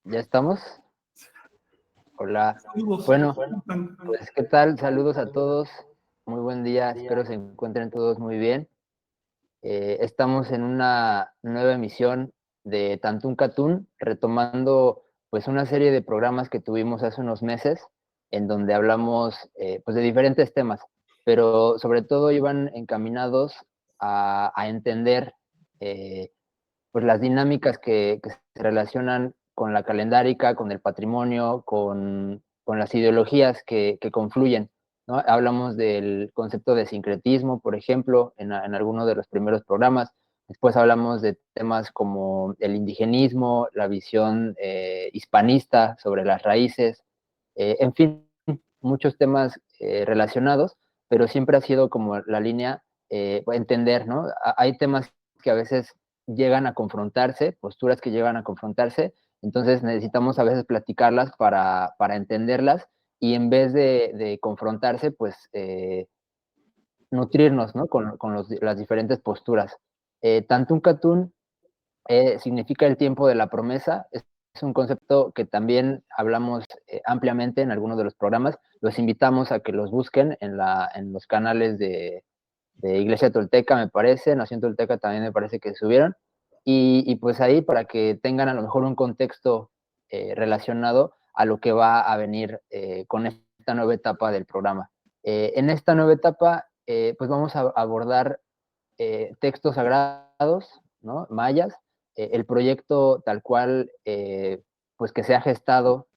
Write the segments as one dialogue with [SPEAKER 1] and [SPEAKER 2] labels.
[SPEAKER 1] ¿Ya estamos? Hola.
[SPEAKER 2] Saludos.
[SPEAKER 1] Bueno, pues ¿qué tal? Saludos a todos. Muy buen día. Espero se encuentren todos muy bien. Estamos en una nueva emisión de Tantún Catún, retomando pues una serie de programas que tuvimos hace unos meses, en donde hablamos pues de diferentes temas, pero sobre todo iban encaminados a entender pues las dinámicas que se relacionan con la calendárica, con el patrimonio, con las ideologías que confluyen, ¿no? Hablamos del concepto de sincretismo, por ejemplo, en alguno de los primeros programas. Después hablamos de temas como el indigenismo, la visión hispanista sobre las raíces, en fin, muchos temas relacionados, pero siempre ha sido como la línea entender, ¿no? Hay temas que a veces llegan a confrontarse, posturas que llegan a confrontarse, entonces necesitamos a veces platicarlas para entenderlas y en vez de confrontarse, pues nutrirnos, ¿no? Con las diferentes posturas. Tantún Catún significa el tiempo de la promesa, es un concepto que también hablamos ampliamente en algunos de los programas, los invitamos a que los busquen en los canales de Iglesia Tolteca, me parece, Nación Tolteca también me parece que subieron, y pues ahí para que tengan a lo mejor un contexto relacionado a lo que va a venir con esta nueva etapa del programa. En esta nueva etapa, pues vamos a abordar textos sagrados, ¿no? Mayas, el proyecto tal cual, pues que se ha gestado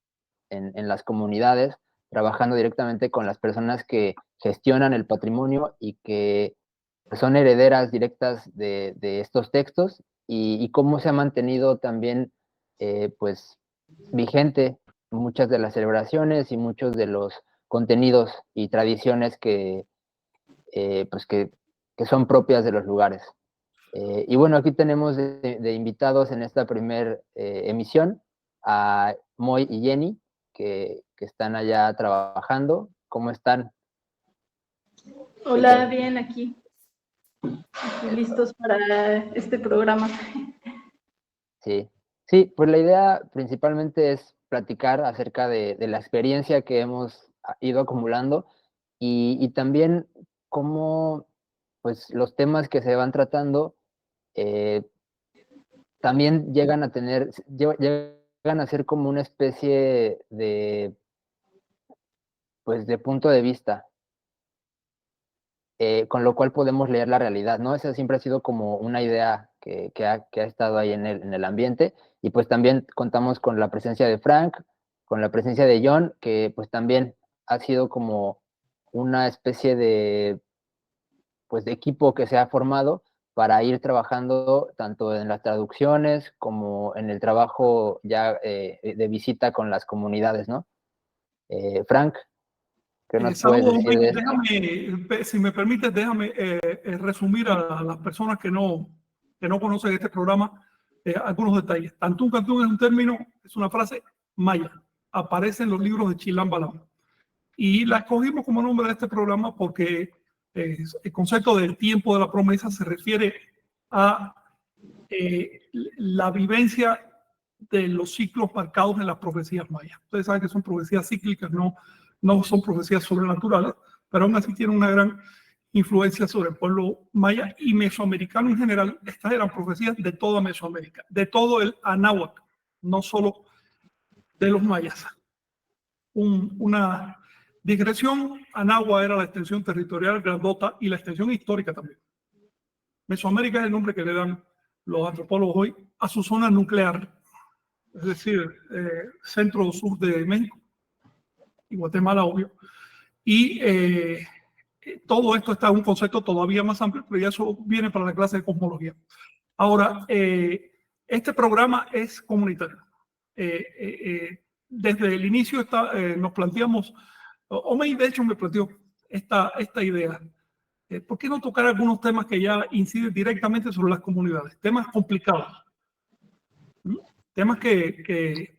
[SPEAKER 1] en las comunidades, trabajando directamente con las personas que gestionan el patrimonio y que son herederas directas de estos textos y cómo se ha mantenido también pues vigente muchas de las celebraciones y muchos de los contenidos y tradiciones pues que son propias de los lugares. Y bueno, aquí tenemos de invitados en esta primer emisión a Moy y Jenny, que están allá trabajando. ¿Cómo están?
[SPEAKER 3] Hola, bien, aquí listos para este programa.
[SPEAKER 1] Sí, sí, pues la idea principalmente es platicar acerca de la experiencia que hemos ido acumulando y también cómo pues los temas que se van tratando eh, también llegan a tener, llegan a ser como una especie pues, de punto de vista, con lo cual podemos leer la realidad, ¿no? Esa siempre ha sido como una idea que ha estado ahí en el ambiente, y pues también contamos con la presencia de Frank, con la presencia de John, que pues también ha sido como una especie pues, de equipo que se ha formado para ir trabajando tanto en las traducciones como en el trabajo ya de visita con las comunidades, ¿no? Frank, ¿qué nos puedes
[SPEAKER 2] Saludos,
[SPEAKER 1] decir de esto?
[SPEAKER 2] déjame, si me permites, déjame resumir a las personas que no conocen este programa algunos detalles. Tantún Cantún es un término, es una frase maya, aparece en los libros de Chilam Balam. Y la escogimos como nombre de este programa porque el concepto del tiempo de la promesa se refiere a la vivencia de los ciclos marcados en las profecías mayas. Ustedes saben que son profecías cíclicas, no son profecías sobrenaturales, pero aún así tienen una gran influencia sobre el pueblo maya y mesoamericano en general. Estas eran profecías de toda Mesoamérica, de todo el Anáhuac, no solo de los mayas. Una digresión: Anáhuac era la extensión territorial grandota y la extensión histórica también. Mesoamérica es el nombre que le dan los antropólogos hoy a su zona nuclear, es decir, centro-sur de México y Guatemala, obvio. Y todo esto está en un concepto todavía más amplio, pero ya eso viene para la clase de cosmología. Ahora, este programa es comunitario. Desde el inicio nos planteamos, Omey de hecho me planteó esta idea. ¿Por qué no tocar algunos temas que ya inciden directamente sobre las comunidades? Temas complicados. Temas que,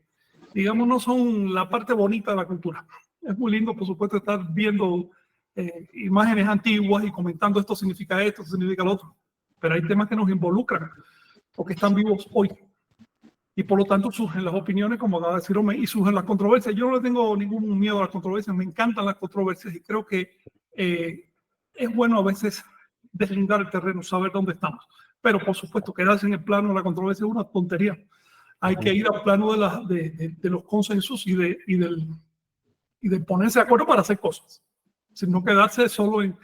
[SPEAKER 2] digamos, no son la parte bonita de la cultura. Es muy lindo, por supuesto, estar viendo imágenes antiguas y comentando esto significa lo otro. pero hay temas que nos involucran porque están vivos hoy. Y por lo tanto surgen las opiniones, como acaba de decir Omey, y surgen las controversias. Yo no le tengo ningún miedo a las controversias, me encantan las controversias y creo que es bueno a veces deslindar el terreno, saber dónde estamos. Pero por supuesto, quedarse en el plano de la controversia es una tontería. Hay que ir al plano de los consensos y de ponerse de acuerdo para hacer cosas. Sin no quedarse solo en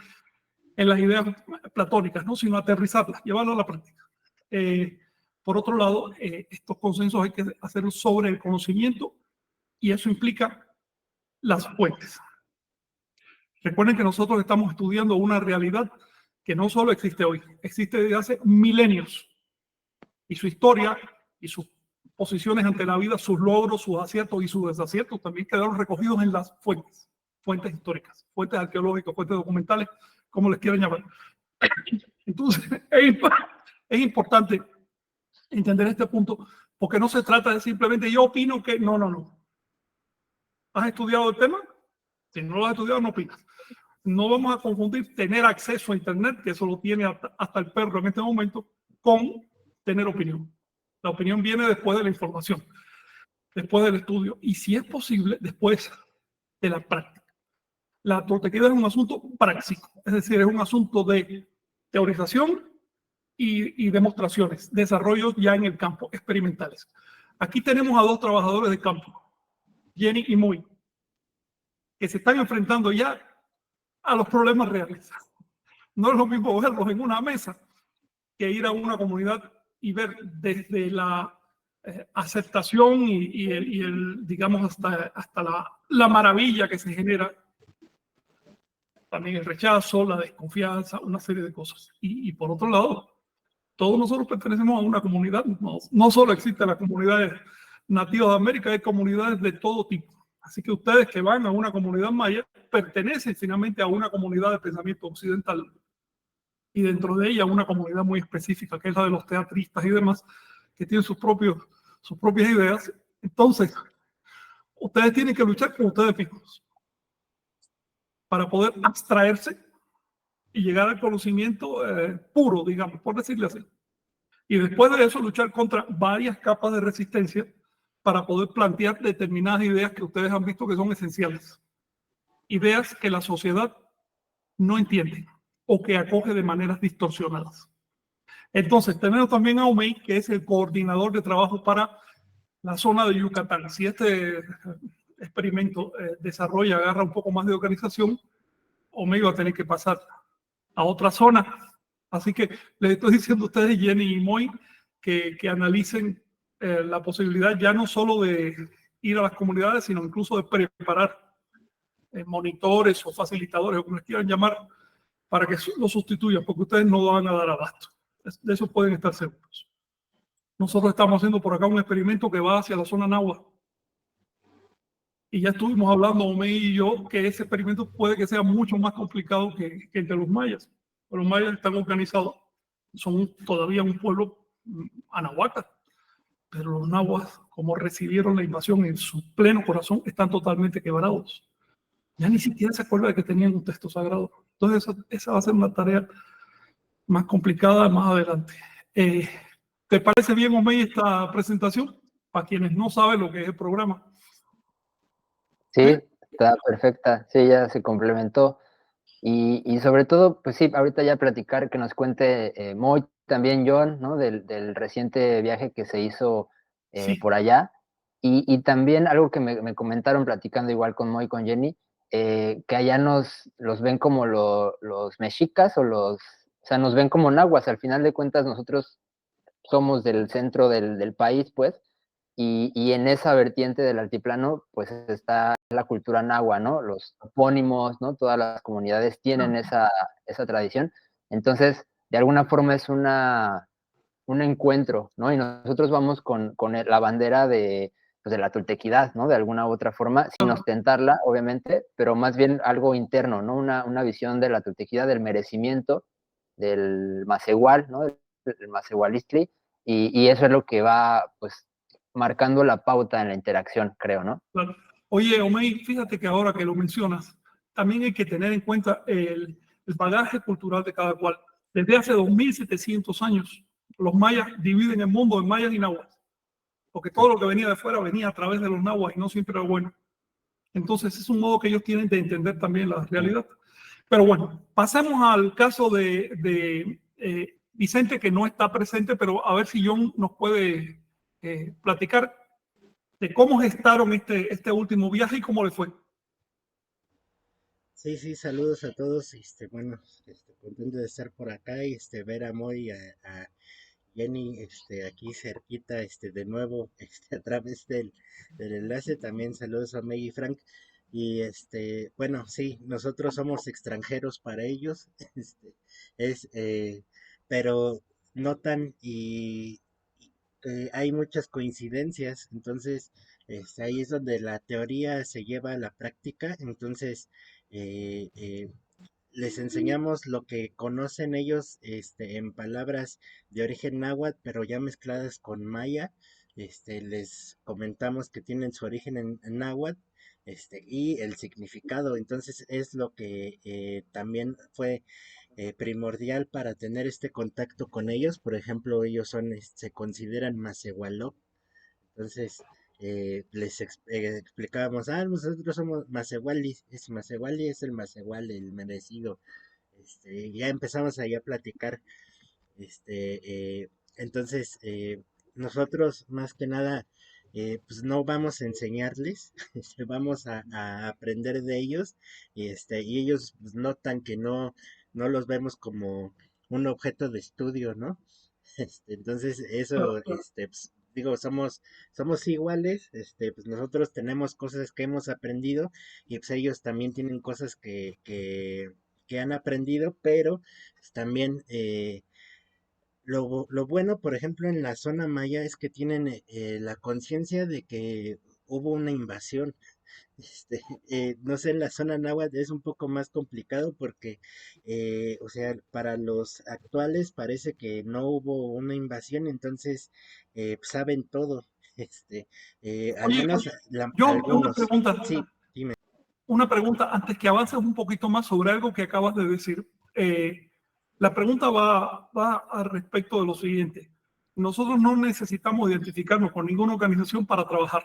[SPEAKER 2] las ideas platónicas, ¿no? Sino aterrizarlas, llevarlas a la práctica. Por otro lado, estos consensos hay que hacerlos sobre el conocimiento y eso implica las fuentes. Recuerden que nosotros estamos estudiando una realidad que no solo existe hoy, existe desde hace milenios. Y su historia y sus posiciones ante la vida, sus logros, sus aciertos y sus desaciertos también quedaron recogidos en las fuentes, fuentes históricas, fuentes arqueológicas, fuentes documentales, como les quieran llamar. Entonces, es importante entender este punto, porque no se trata de simplemente yo opino que no. ¿Has estudiado el tema? Si no lo has estudiado, no opinas. No vamos a confundir tener acceso a Internet, que eso lo tiene hasta el perro en este momento, con tener opinión. La opinión viene después de la información, después del estudio, y si es posible, después de la práctica. La tortequida es un asunto práctico, es decir, es un asunto de teorización y demostraciones, desarrollos ya en el campo, experimentales. Aquí tenemos a dos trabajadores de campo, Jenny y Moy, que se están enfrentando ya a los problemas reales. No es lo mismo verlos en una mesa que ir a una comunidad y ver desde la aceptación y el, digamos, hasta la maravilla que se genera, también el rechazo, la desconfianza, una serie de cosas. Y por otro lado, todos nosotros pertenecemos a una comunidad, no solo existen las comunidades nativas de América, hay comunidades de todo tipo. Así que ustedes que van a una comunidad maya pertenecen finalmente a una comunidad de pensamiento occidental y dentro de ella una comunidad muy específica, que es la de los teatristas y demás, que tienen sus propias ideas. Entonces, ustedes tienen que luchar con ustedes mismos para poder abstraerse y llegar al conocimiento puro, digamos, por decirle así. Y después de eso, luchar contra varias capas de resistencia para poder plantear determinadas ideas que ustedes han visto que son esenciales. Ideas que la sociedad no entiende o que acoge de maneras distorsionadas. Entonces, tenemos también a Omey, que es el coordinador de trabajo para la zona de Yucatán. Si este experimento desarrolla, agarra un poco más de organización, Omey va a tener que pasar a otra zona. Así que les estoy diciendo a ustedes, Jenny y Moy, que analicen la posibilidad ya no solo de ir a las comunidades, sino incluso de preparar monitores o facilitadores, o como les quieran llamar, para que lo sustituyan, porque ustedes no van a dar abasto. De eso pueden estar seguros. Nosotros estamos haciendo por acá un experimento que va hacia la zona náhuatl. Y ya estuvimos hablando, Omey y yo, que ese experimento puede que sea mucho más complicado que el de los mayas. Los mayas están organizados, son todavía un pueblo anahuaca, pero los nahuas, como recibieron la invasión en su pleno corazón, están totalmente quebrados. Ya ni siquiera se acuerda de que tenían un texto sagrado. Entonces esa va a ser una tarea más complicada más adelante. ¿Te parece bien, Omey, esta presentación? Para quienes no saben lo que es el programa.
[SPEAKER 1] Sí, está perfecta. Sí, ya se complementó. Y sobre todo, pues sí, ahorita ya platicar, que nos cuente Moy, también John, ¿no? Del reciente viaje que se hizo
[SPEAKER 2] Sí.
[SPEAKER 1] por allá. Y también algo que me comentaron platicando igual con Moy, con Jenny, que allá los ven como los mexicas o sea, nos ven como nahuas. Al final de cuentas, nosotros somos del centro del país, pues, y en esa vertiente del altiplano, pues está la cultura nahua, ¿no? Los topónimos, ¿no? Todas las comunidades tienen esa tradición. Entonces, de alguna forma es un encuentro, ¿no? Y nosotros vamos con la bandera pues de la toltequidad, ¿no? De alguna u otra forma, sin ostentarla, obviamente, pero más bien algo interno, ¿no? Una visión de la toltequidad, del merecimiento, del macehual, ¿no? Del macehualistli, y eso es lo que va, pues, marcando la pauta en la interacción, creo, ¿no?
[SPEAKER 2] Claro. Oye, Omey, fíjate que ahora que lo mencionas, también hay que tener en cuenta el bagaje cultural de cada cual. Desde hace 2700 años, los mayas dividen el mundo en mayas y náhuatl, porque todo lo que venía de fuera venía a través de los náhuatl y no siempre era bueno. Entonces es un modo que ellos tienen de entender también la realidad. Pero bueno, pasemos al caso de Vicente, que no está presente, pero a ver si John nos puede platicar de cómo gestaron este último viaje y cómo le fue.
[SPEAKER 4] Sí, sí, saludos a todos, bueno, contento de estar por acá y ver a Moy, a Jenny, aquí cerquita, de nuevo, a través del enlace, también saludos a Meg y Frank, y bueno, sí, nosotros somos extranjeros para ellos, es, pero notan y hay muchas coincidencias, entonces, ahí es donde la teoría se lleva a la práctica, entonces, eh, eh, les enseñamos lo que conocen ellos en palabras de origen náhuatl, pero ya mezcladas con maya. Les comentamos que tienen su origen en náhuatl y el significado. Entonces es lo que también fue primordial para tener este contacto con ellos. Por ejemplo, ellos se consideran Macehualó. Entonces, explicábamos, nosotros somos Macehuali, Macehuali es el Macehuali, el merecido. Ya empezamos ahí a platicar, entonces, nosotros más que nada, pues no vamos a enseñarles, vamos a aprender de ellos, y ellos pues, notan que no los vemos como un objeto de estudio, ¿no? Entonces, eso, pues, digo, somos iguales, pues nosotros tenemos cosas que hemos aprendido y pues ellos también tienen cosas que han aprendido, pero pues, también lo bueno, por ejemplo, en la zona maya es que tienen la conciencia de que hubo una invasión. No sé, en la zona náhuatl es un poco más complicado porque, o sea, para los actuales parece que no hubo una invasión, entonces pues, saben todo. Al
[SPEAKER 2] Oye,
[SPEAKER 4] menos
[SPEAKER 2] John,
[SPEAKER 4] algunos. Sí, dime.
[SPEAKER 2] una pregunta antes que avances un poquito más sobre algo que acabas de decir. La pregunta va al respecto de lo siguiente. Nosotros no necesitamos identificarnos con ninguna organización para trabajar.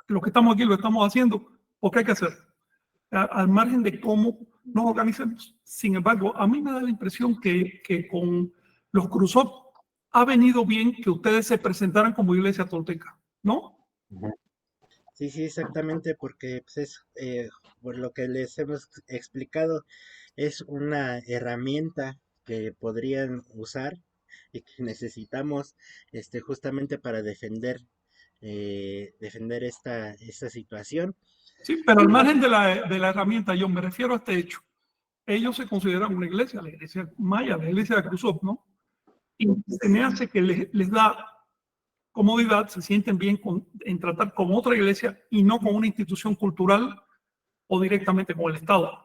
[SPEAKER 2] Lo que estamos aquí lo estamos haciendo porque hay que hacer, al margen de cómo nos organicemos. Sin embargo, a mí me da la impresión que con los Cruzop ha venido bien que ustedes se presentaran como iglesia tolteca, ¿no?
[SPEAKER 4] Sí, sí, exactamente, porque pues, por lo que les hemos explicado, es una herramienta que podrían usar y que necesitamos justamente para defender esta situación.
[SPEAKER 2] Sí, pero al margen de la herramienta, yo me refiero a este hecho. Ellos se consideran una iglesia, la iglesia maya, la iglesia de Cruzop, ¿no? Y se me hace que les da comodidad, se sienten bien en tratar con otra iglesia y no con una institución cultural o directamente con el Estado.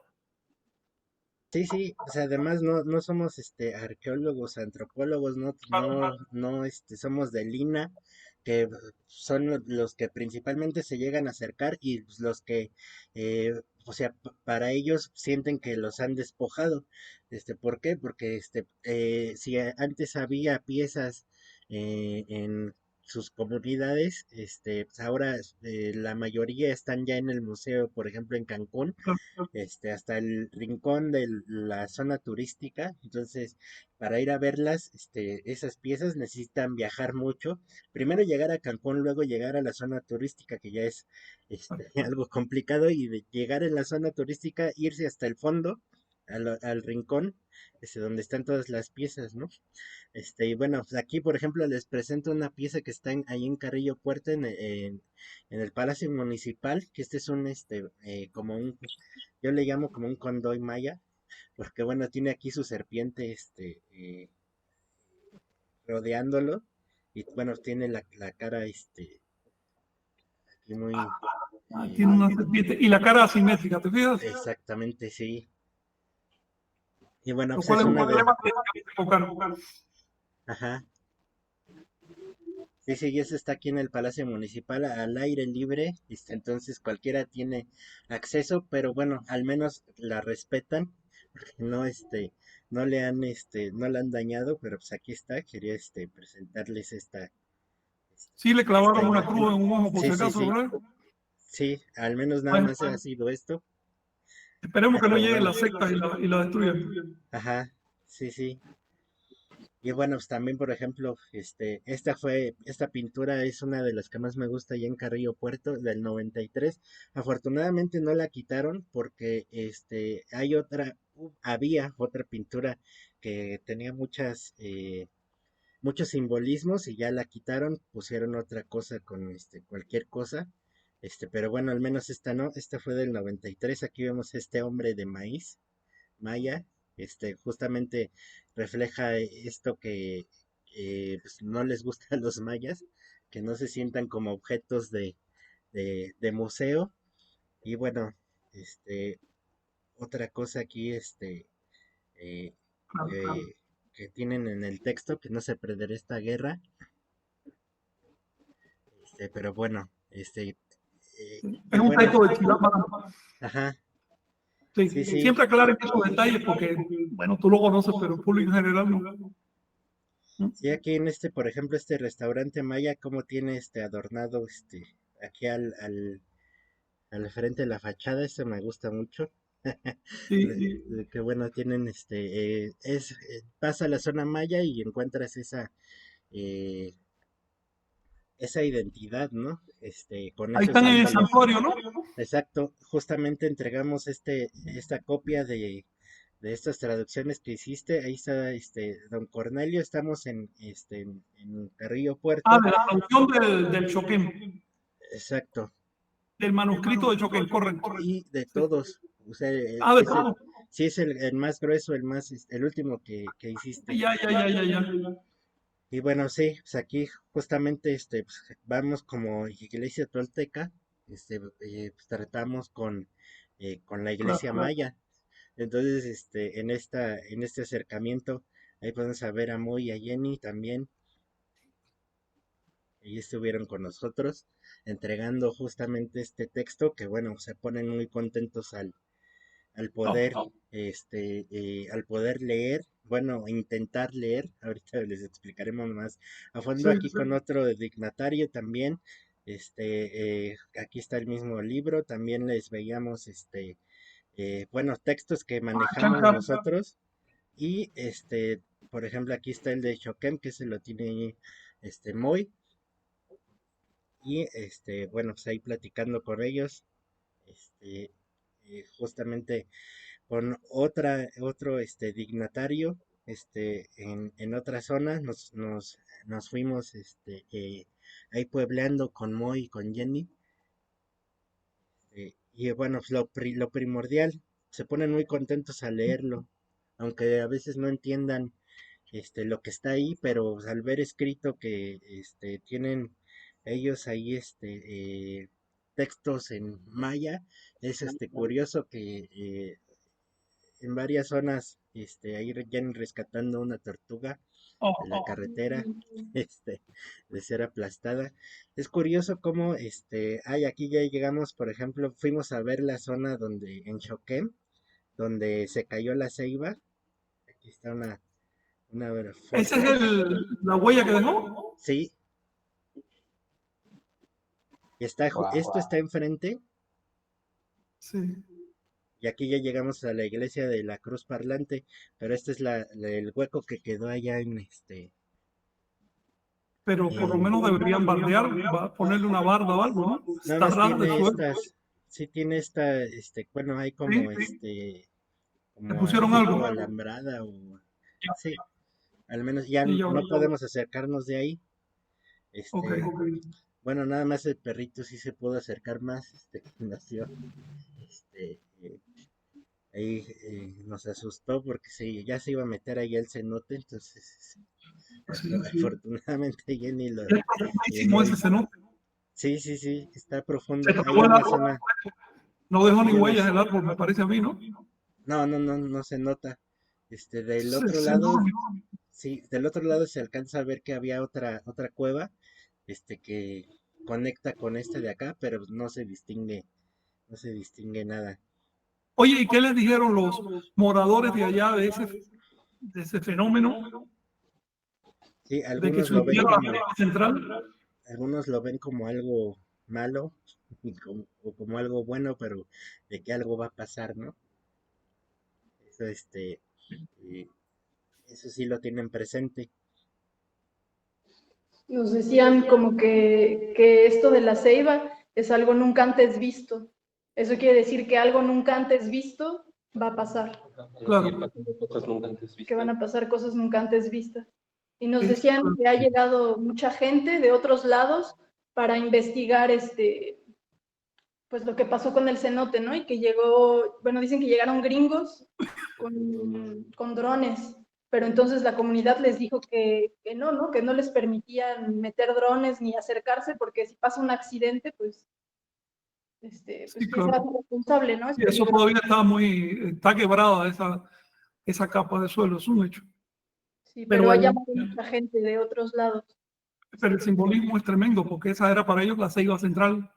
[SPEAKER 4] Sí, sí, o sea, además no somos arqueólogos, antropólogos, no somos del INA, que son los que principalmente se llegan a acercar y pues, los que, o sea, para ellos sienten que los han despojado. ¿Por qué? Porque si antes había piezas en sus comunidades, pues ahora la mayoría están ya en el museo, por ejemplo, en Cancún, hasta el rincón de la zona turística. Entonces, para ir a verlas, esas piezas necesitan viajar mucho. Primero llegar a Cancún, luego llegar a la zona turística, que ya es algo complicado, y de llegar en la zona turística, irse hasta el fondo, al rincón, donde están todas las piezas, ¿no? Y bueno, pues aquí, por ejemplo, les presento una pieza que está ahí en Carrillo Puerto, en el Palacio Municipal, que este es como yo le llamo como un condoy maya, porque bueno, tiene aquí su serpiente, rodeándolo, y bueno, tiene la cara, aquí muy,
[SPEAKER 2] Tiene
[SPEAKER 4] eh,
[SPEAKER 2] una serpiente y la cara asimétrica, ¿te fijas?
[SPEAKER 4] exactamente, sí. Y bueno,
[SPEAKER 2] Lo
[SPEAKER 4] pues
[SPEAKER 2] cual
[SPEAKER 4] es
[SPEAKER 2] es un
[SPEAKER 4] una de,
[SPEAKER 2] problema que hay que enfocar.
[SPEAKER 4] ajá, sí, sí, y eso está aquí en el Palacio Municipal al aire libre, entonces cualquiera tiene acceso, pero bueno, al menos la respetan, porque no, no le han dañado, pero pues aquí está, quería, presentarles
[SPEAKER 2] Sí le
[SPEAKER 4] esta
[SPEAKER 2] clavaron una
[SPEAKER 4] imagen.
[SPEAKER 2] cruz en un ojo por
[SPEAKER 4] Sí,
[SPEAKER 2] si
[SPEAKER 4] sí,
[SPEAKER 2] acaso,
[SPEAKER 4] sí,
[SPEAKER 2] ¿verdad?
[SPEAKER 4] sí, al menos nada
[SPEAKER 2] Bueno,
[SPEAKER 4] más ha sido esto,
[SPEAKER 2] esperemos que no
[SPEAKER 4] pero
[SPEAKER 2] lleguen
[SPEAKER 4] bueno,
[SPEAKER 2] las sectas y la destruyan.
[SPEAKER 4] ajá, sí, sí. Y bueno, pues también, por ejemplo, esta pintura es una de las que más me gusta allá en Carrillo Puerto, del 93. Afortunadamente no la quitaron porque, había otra pintura que tenía muchos simbolismos y ya la quitaron, pusieron otra cosa con, cualquier cosa. Pero bueno, al menos esta no, esta fue del 93. Aquí vemos este hombre de maíz, maya, justamente refleja esto que pues, no les gusta a los mayas, que no se sientan como objetos de museo. Y bueno, este, otra cosa aquí, eh, que, que tienen en el texto, que no se perderá esta guerra, pero bueno,
[SPEAKER 2] Es
[SPEAKER 4] y
[SPEAKER 2] un
[SPEAKER 4] bueno,
[SPEAKER 2] texto de Chilapa.
[SPEAKER 4] ajá,
[SPEAKER 2] Sí,
[SPEAKER 4] sí, sí,
[SPEAKER 2] siempre aclaren esos detalles porque, bueno, tú lo conoces, pero el público en general no.
[SPEAKER 4] sí, aquí en por ejemplo, este restaurante Maya, como tiene adornado, aquí al frente de la fachada, este me gusta mucho.
[SPEAKER 2] Sí,
[SPEAKER 4] Que bueno, tienen pasa a la zona Maya y encuentras eh, esa identidad, ¿no? Con
[SPEAKER 2] ahí
[SPEAKER 4] esos
[SPEAKER 2] están en el
[SPEAKER 4] símbolos.
[SPEAKER 2] santuario, ¿no?
[SPEAKER 4] Exacto, justamente entregamos esta copia de estas traducciones que hiciste. Ahí está don Cornelio, estamos en Carrillo
[SPEAKER 2] Ah,
[SPEAKER 4] Puerto.
[SPEAKER 2] de la traducción del Choquén,
[SPEAKER 4] Exacto.
[SPEAKER 2] del manuscrito de Choquén, correcto.
[SPEAKER 4] Y de
[SPEAKER 2] Sí.
[SPEAKER 4] todos. O sea,
[SPEAKER 2] Ah, de todo.
[SPEAKER 4] sí es el más grueso, el último que hiciste.
[SPEAKER 2] Ya.
[SPEAKER 4] Y bueno, sí, pues aquí justamente pues, vamos como iglesia tolteca, pues, tratamos con la iglesia
[SPEAKER 2] Claro.
[SPEAKER 4] maya. Entonces, en este acercamiento, ahí podemos ver a Moy y a Jenny también. Ahí estuvieron con nosotros entregando justamente este texto que bueno, se ponen muy contentos al poder,
[SPEAKER 2] Oh,
[SPEAKER 4] al poder leer, bueno, intentar leer. Ahorita les explicaremos más a fondo
[SPEAKER 2] sí,
[SPEAKER 4] aquí con otro dignatario también. Aquí está el mismo libro, también les veíamos, bueno, textos que manejamos
[SPEAKER 2] chanca.
[SPEAKER 4] nosotros y por ejemplo, aquí está el de Shokem, que se lo tiene ahí, Moy, y bueno, pues ahí platicando con ellos, este, justamente con otro dignatario, en otra zona, nos fuimos, ahí puebleando con Moy y con Jenny, y bueno, pues lo primordial, se ponen muy contentos al leerlo, aunque a veces no entiendan, lo que está ahí, pero pues, al ver escrito que, tienen ellos ahí, textos en maya, es, curioso que, en varias zonas, ahí ya rescatando una tortuga de la
[SPEAKER 2] Oh.
[SPEAKER 4] carretera, este, de ser aplastada. Es curioso cómo, aquí ya llegamos, por ejemplo, fuimos a ver la zona donde, en Choquén, donde se cayó la ceiba. Aquí está una
[SPEAKER 2] Esa
[SPEAKER 4] foto.
[SPEAKER 2] es la huella que dejó.
[SPEAKER 4] Sí,
[SPEAKER 1] Wow.
[SPEAKER 4] esto está enfrente.
[SPEAKER 2] Sí.
[SPEAKER 4] Y aquí ya llegamos a la iglesia de la Cruz Parlante, pero este es el hueco que quedó allá
[SPEAKER 2] Pero por lo
[SPEAKER 4] en-
[SPEAKER 2] menos deberían bardear, ponerle una barda o algo, ¿no?
[SPEAKER 4] nada
[SPEAKER 2] Está
[SPEAKER 4] más
[SPEAKER 2] ras de
[SPEAKER 4] tiene
[SPEAKER 2] suelo.
[SPEAKER 4] sí tiene bueno, hay como
[SPEAKER 2] Sí, le
[SPEAKER 4] como
[SPEAKER 2] pusieron
[SPEAKER 4] tipo
[SPEAKER 2] algo.
[SPEAKER 4] alambrada o, sí, al menos ya
[SPEAKER 2] Sí, ya.
[SPEAKER 4] no podemos acercarnos de ahí,
[SPEAKER 2] Ok.
[SPEAKER 4] bueno, nada más el perrito sí se pudo acercar más, que nació, ahí nos asustó porque ya se iba a meter ahí el cenote, entonces
[SPEAKER 2] Sí.
[SPEAKER 4] afortunadamente Jenny
[SPEAKER 2] Ya es
[SPEAKER 4] y
[SPEAKER 2] profundísimo ese
[SPEAKER 4] Moy,
[SPEAKER 2] cenote.
[SPEAKER 4] sí, sí, sí, está
[SPEAKER 2] Se
[SPEAKER 4] profundo, hay
[SPEAKER 2] tocó el
[SPEAKER 4] una
[SPEAKER 2] árbol.
[SPEAKER 4] zona,
[SPEAKER 2] No dejó ni
[SPEAKER 4] hay
[SPEAKER 2] huellas
[SPEAKER 4] unas,
[SPEAKER 2] el árbol, me parece a mí, ¿no?
[SPEAKER 4] no, no, no, no se nota, del otro
[SPEAKER 2] Es
[SPEAKER 4] lado,
[SPEAKER 2] enorme.
[SPEAKER 4] sí, del otro lado se alcanza a ver que había otra cueva, que conecta con de acá, pero no se distingue nada.
[SPEAKER 2] Oye, ¿y qué les dijeron los moradores de allá de ese fenómeno?
[SPEAKER 4] Sí,
[SPEAKER 2] De que se hundiera la selva central.
[SPEAKER 4] algunos lo ven como algo malo o como algo bueno, pero de que algo va a pasar, ¿no? Eso, eh, eso sí lo tienen presente.
[SPEAKER 3] Nos decían como que esto de la ceiba es algo nunca antes visto. Eso quiere decir que algo nunca antes visto va a pasar.
[SPEAKER 2] Claro.
[SPEAKER 3] Que van a pasar cosas nunca antes vistas. Y nos decían que ha llegado mucha gente de otros lados para investigar pues lo que pasó con el cenote, ¿no? Y que llegó, bueno, dicen que llegaron gringos con drones, pero entonces la comunidad les dijo que no, ¿no? Que no les permitían meter drones ni acercarse, porque si pasa un accidente, pues, pues
[SPEAKER 2] Sí,
[SPEAKER 3] ¿quién será
[SPEAKER 2] claro.
[SPEAKER 3] responsable, no?
[SPEAKER 2] Y eso todavía está quebrada esa capa de suelo, es un hecho.
[SPEAKER 3] Sí, pero
[SPEAKER 2] Pero,
[SPEAKER 3] ha llamado mucha gente de otros lados.
[SPEAKER 2] pero el simbolismo es tremendo, porque esa era para ellos la ceiba central.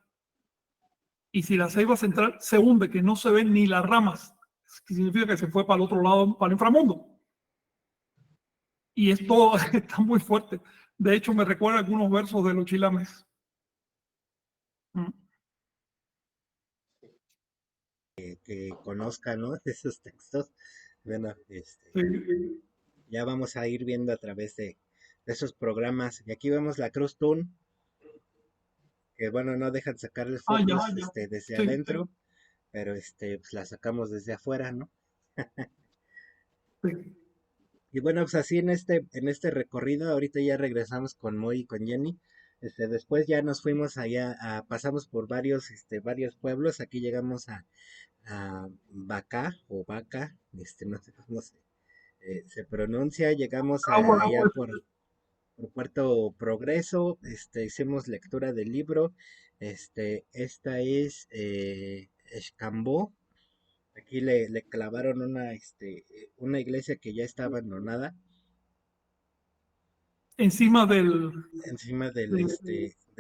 [SPEAKER 2] Y si la ceiba central se hunde, que no se ven ni las ramas, significa que se fue para el otro lado, para el inframundo. Y esto está muy fuerte. De hecho, me recuerda algunos versos de los chilames.
[SPEAKER 4] Que conozcan, ¿no? Esos textos. Bueno,
[SPEAKER 2] Sí.
[SPEAKER 4] ya vamos a ir viendo a través de esos programas. Y aquí vemos la Cruz Tun, que bueno, no dejan sacarles
[SPEAKER 2] Ah, ya,
[SPEAKER 4] fotos
[SPEAKER 2] ya.
[SPEAKER 4] desde
[SPEAKER 2] Sí.
[SPEAKER 4] adentro, pero pues la sacamos desde afuera, ¿no?
[SPEAKER 2] Sí.
[SPEAKER 4] Y bueno, pues así en este recorrido, ahorita ya regresamos con Moy y con Jenny. Después ya nos fuimos allá, pasamos por varios pueblos. Aquí llegamos a Bacá o Vaca, no sé cómo se pronuncia. Llegamos
[SPEAKER 2] Agua,
[SPEAKER 4] allá
[SPEAKER 2] agua.
[SPEAKER 4] por Puerto Progreso. Hicimos lectura del libro. Esta es Escambó. Aquí le clavaron una iglesia que ya está abandonada
[SPEAKER 2] Encima
[SPEAKER 4] encima
[SPEAKER 2] de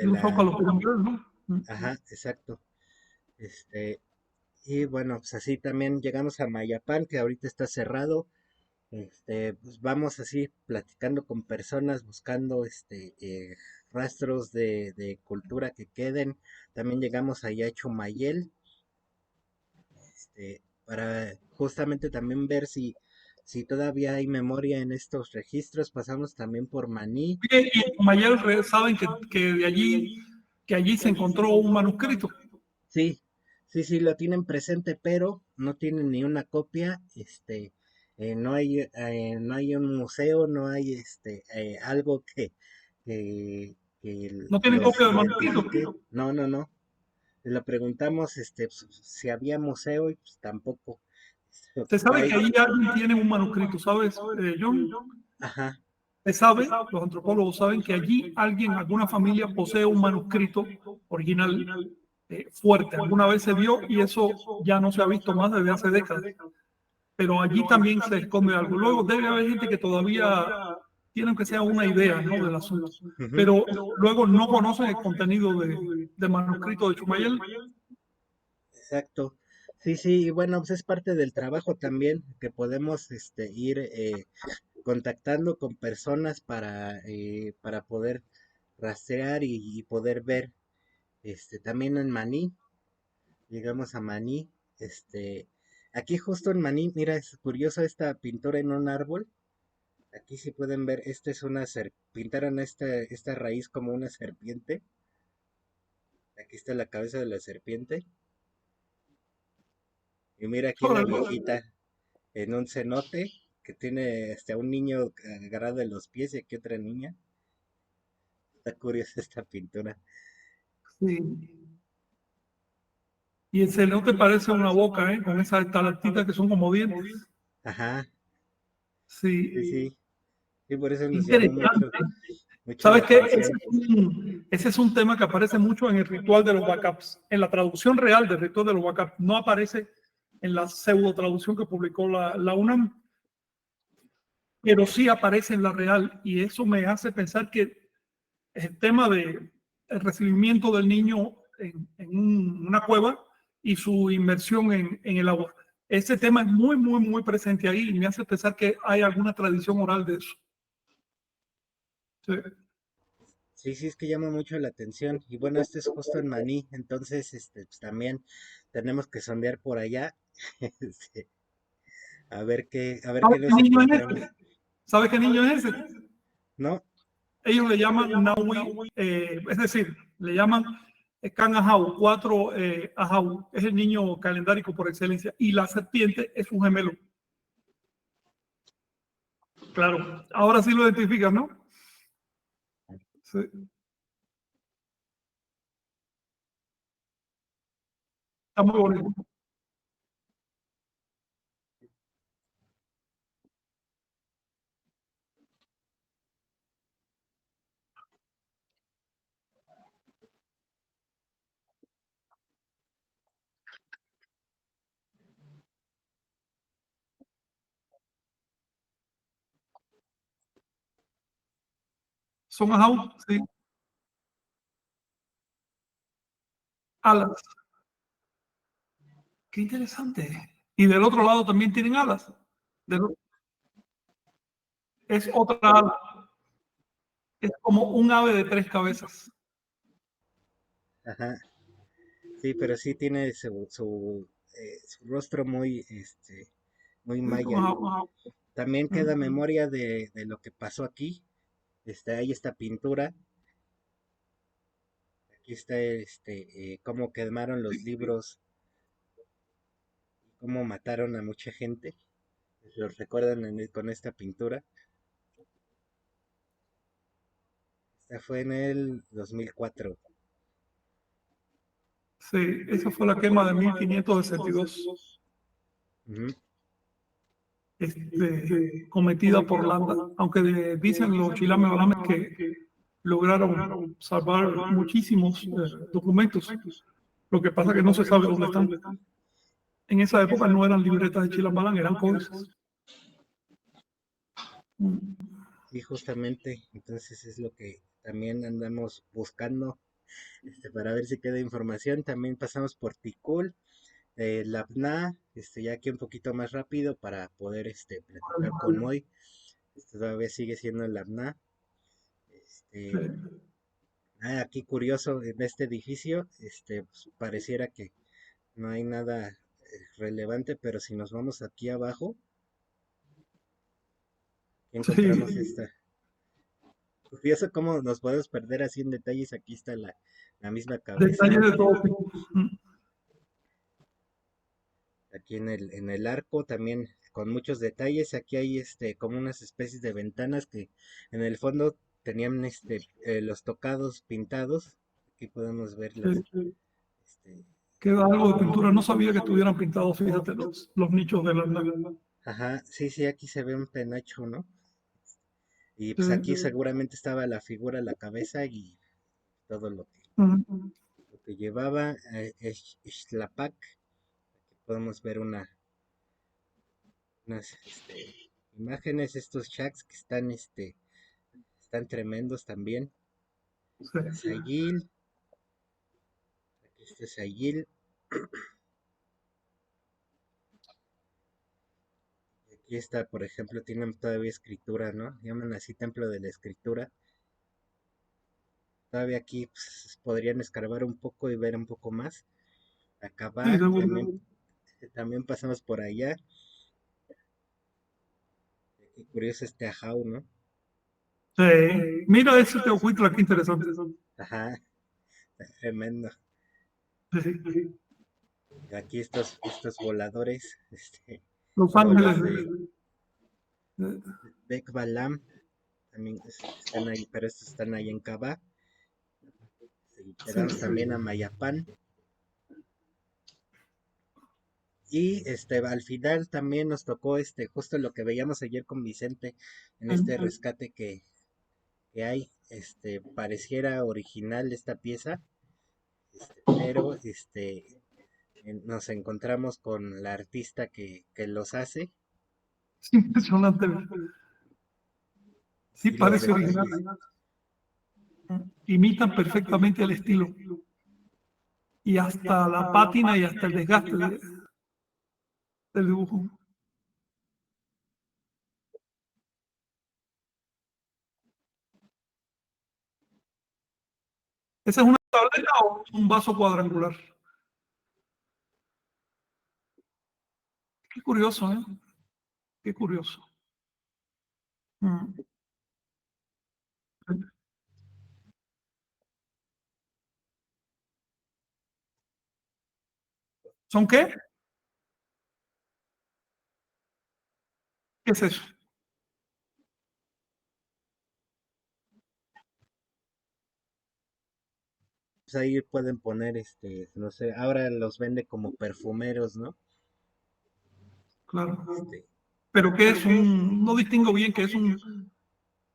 [SPEAKER 2] un zócalo piramidal, ¿no?
[SPEAKER 4] ajá, exacto. Este, y bueno, pues así también llegamos a Mayapán, que ahorita está cerrado. Pues vamos así platicando con personas, buscando rastros de cultura que queden. También llegamos allá a Chumayel, para justamente también ver si todavía hay memoria en estos registros. Pasamos también por Maní.
[SPEAKER 2] Y en Mayel saben que allí se encontró un manuscrito.
[SPEAKER 4] Sí, sí, lo tienen presente, pero no tienen ni una copia. No hay un museo, no hay algo que
[SPEAKER 2] No tienen
[SPEAKER 4] los
[SPEAKER 2] copia del manuscrito.
[SPEAKER 4] identifique. No, no, no. Le preguntamos pues, si había museo y pues tampoco.
[SPEAKER 2] Se
[SPEAKER 4] No
[SPEAKER 2] sabe
[SPEAKER 4] hay.
[SPEAKER 2] que ahí alguien tiene un manuscrito, ¿sabes, John?
[SPEAKER 4] Ajá,
[SPEAKER 2] Se sabe, los antropólogos saben que allí alguien, alguna familia posee un manuscrito original fuerte. Alguna vez se vio y eso ya no se ha visto más desde hace décadas. Pero allí también se esconde algo. Luego debe haber gente que todavía tiene que sea una idea, ¿no?, del asunto.
[SPEAKER 4] ujú,
[SPEAKER 2] Pero luego no conocen el contenido de manuscrito de Chumayel.
[SPEAKER 4] exacto. Sí, sí, y bueno, pues es parte del trabajo también que podemos ir contactando con personas para poder rastrear y poder ver. También en Maní, llegamos a Maní. Aquí justo en Maní, mira, es curioso esta pintura en un árbol. Aquí sí pueden ver, pintaron esta raíz como una serpiente. Aquí está la cabeza de la serpiente. Y mira aquí la viejita en un cenote que tiene a un niño agarrado de los pies y aquí otra niña. Está curiosa esta pintura.
[SPEAKER 2] Sí. Y el cenote parece una boca, ¿eh?, con esas estalactitas que son como dientes.
[SPEAKER 4] Ajá, sí,
[SPEAKER 2] Sí,
[SPEAKER 4] sí. Y por eso nos llamó
[SPEAKER 2] interesante.
[SPEAKER 4] mucho la
[SPEAKER 2] ¿Sabes qué?
[SPEAKER 4] atención.
[SPEAKER 2] Ese es un tema que aparece mucho en el ritual de los backups. En la traducción real del ritual de los backups no aparece en la pseudo traducción que publicó la UNAM, pero sí aparece en la real, y eso me hace pensar que el tema de el recibimiento del niño en una cueva y su inmersión en el agua. ese tema es muy, muy, muy presente ahí y me hace pensar que hay alguna tradición oral de eso. Sí.
[SPEAKER 4] Sí, sí, es que llama mucho la atención. Y bueno, este es justo en Maní, entonces pues también tenemos que sondear por allá, este, a ver qué
[SPEAKER 2] ¿Sabes
[SPEAKER 4] nos
[SPEAKER 2] qué niño es
[SPEAKER 4] encontramos.
[SPEAKER 2] ese? ¿Sabes qué niño es ese?
[SPEAKER 4] ¿No?
[SPEAKER 2] Ellos le llaman Nahui, es decir, le llaman Can Ajau, 4 Ajau, es el niño calendárico por excelencia, y la serpiente es un gemelo. Claro, ahora sí lo identificas, ¿no? Sí. Está muy bonito. Son Ajau, sí, alas. Qué interesante. Y del otro lado también tienen alas. Es otra ala. Es como un ave de 3 cabezas.
[SPEAKER 4] Ajá. Sí, pero sí tiene su rostro muy, muy
[SPEAKER 2] Sí, son
[SPEAKER 4] maya.
[SPEAKER 2] Ajau.
[SPEAKER 4] También queda memoria de lo que pasó aquí. Hay esta pintura. Aquí está cómo quemaron los libros y cómo mataron a mucha gente. Los recuerdan con esta pintura. Esta fue en el 2004.
[SPEAKER 2] Sí, esa fue la quema de 1562.
[SPEAKER 4] Ujú.
[SPEAKER 2] Cometida por Landa, aunque dicen los chilames balames que lograron salvar muchísimos documentos. Lo que pasa es que no se sabe dónde están. En esa época no eran libretas de chilambalán, eran códices.
[SPEAKER 4] Sí, justamente. Entonces es lo que también andamos buscando para ver si queda información. También pasamos por Tikul, Labna, ya aquí un poquito más rápido para poder platicar con Moy. Todavía sigue siendo el Labna. Este, aquí curioso en este edificio, pues, pareciera que no hay nada relevante, pero si nos vamos aquí abajo, encontramos
[SPEAKER 2] Sí,
[SPEAKER 4] esta. Curioso cómo nos podemos perder así en detalles. Aquí está la misma cabeza.
[SPEAKER 2] detalles de todo tipo.
[SPEAKER 4] Aquí en el arco también con muchos detalles. Aquí hay como unas especies de ventanas que en el fondo tenían los tocados pintados. Aquí podemos ver este,
[SPEAKER 2] Queda algo de pintura. No sabía que estuvieran pintados, fíjate, los nichos de la nave.
[SPEAKER 4] ajá, sí, sí, aquí se ve un penacho, ¿no? Y pues aquí seguramente estaba la figura, la cabeza y todo lo que llevaba Xtlapac. Aquí podemos ver unas imágenes, estos shacks que están tremendos también. Sayil, aquí está Sayil. Aquí está, por ejemplo, tienen todavía escritura, ¿no? Llaman así Templo de la Escritura. Todavía aquí pues, podrían escarbar un poco y ver un poco más. Acá
[SPEAKER 2] Sí,
[SPEAKER 4] va,
[SPEAKER 2] seguro.
[SPEAKER 4] también pasamos por allá. Qué curioso Ajau, ¿no?
[SPEAKER 2] Sí. Mira ese Teocuitla, qué interesante.
[SPEAKER 4] Ajá, está tremendo.
[SPEAKER 2] Sí.
[SPEAKER 4] Aquí estos voladores,
[SPEAKER 2] Los
[SPEAKER 4] como los
[SPEAKER 2] Ángeles.
[SPEAKER 4] de Bekbalam, también están ahí, pero estos están ahí en Caba. Llegamos también a Mayapán. Y al final también nos tocó justo lo que veíamos ayer con Vicente en este rescate que hay. Pareciera original esta pieza, pero nos encontramos con la artista que los hace.
[SPEAKER 2] Es impresionante. Sí,
[SPEAKER 4] Y los
[SPEAKER 2] parece original.
[SPEAKER 4] detalles.
[SPEAKER 2] Imitan perfectamente el estilo. Y hasta la pátina y hasta el desgaste. del dibujo. ¿Esa es una tableta o un vaso cuadrangular? Qué curioso, ¿eh? Qué curioso. Mm. ¿Son qué? ¿Qué es eso?
[SPEAKER 4] Pues ahí pueden poner, no sé, ahora los vende como perfumeros, ¿no?
[SPEAKER 2] Claro.
[SPEAKER 4] Este,
[SPEAKER 2] ¿Pero qué es un? No distingo bien qué es un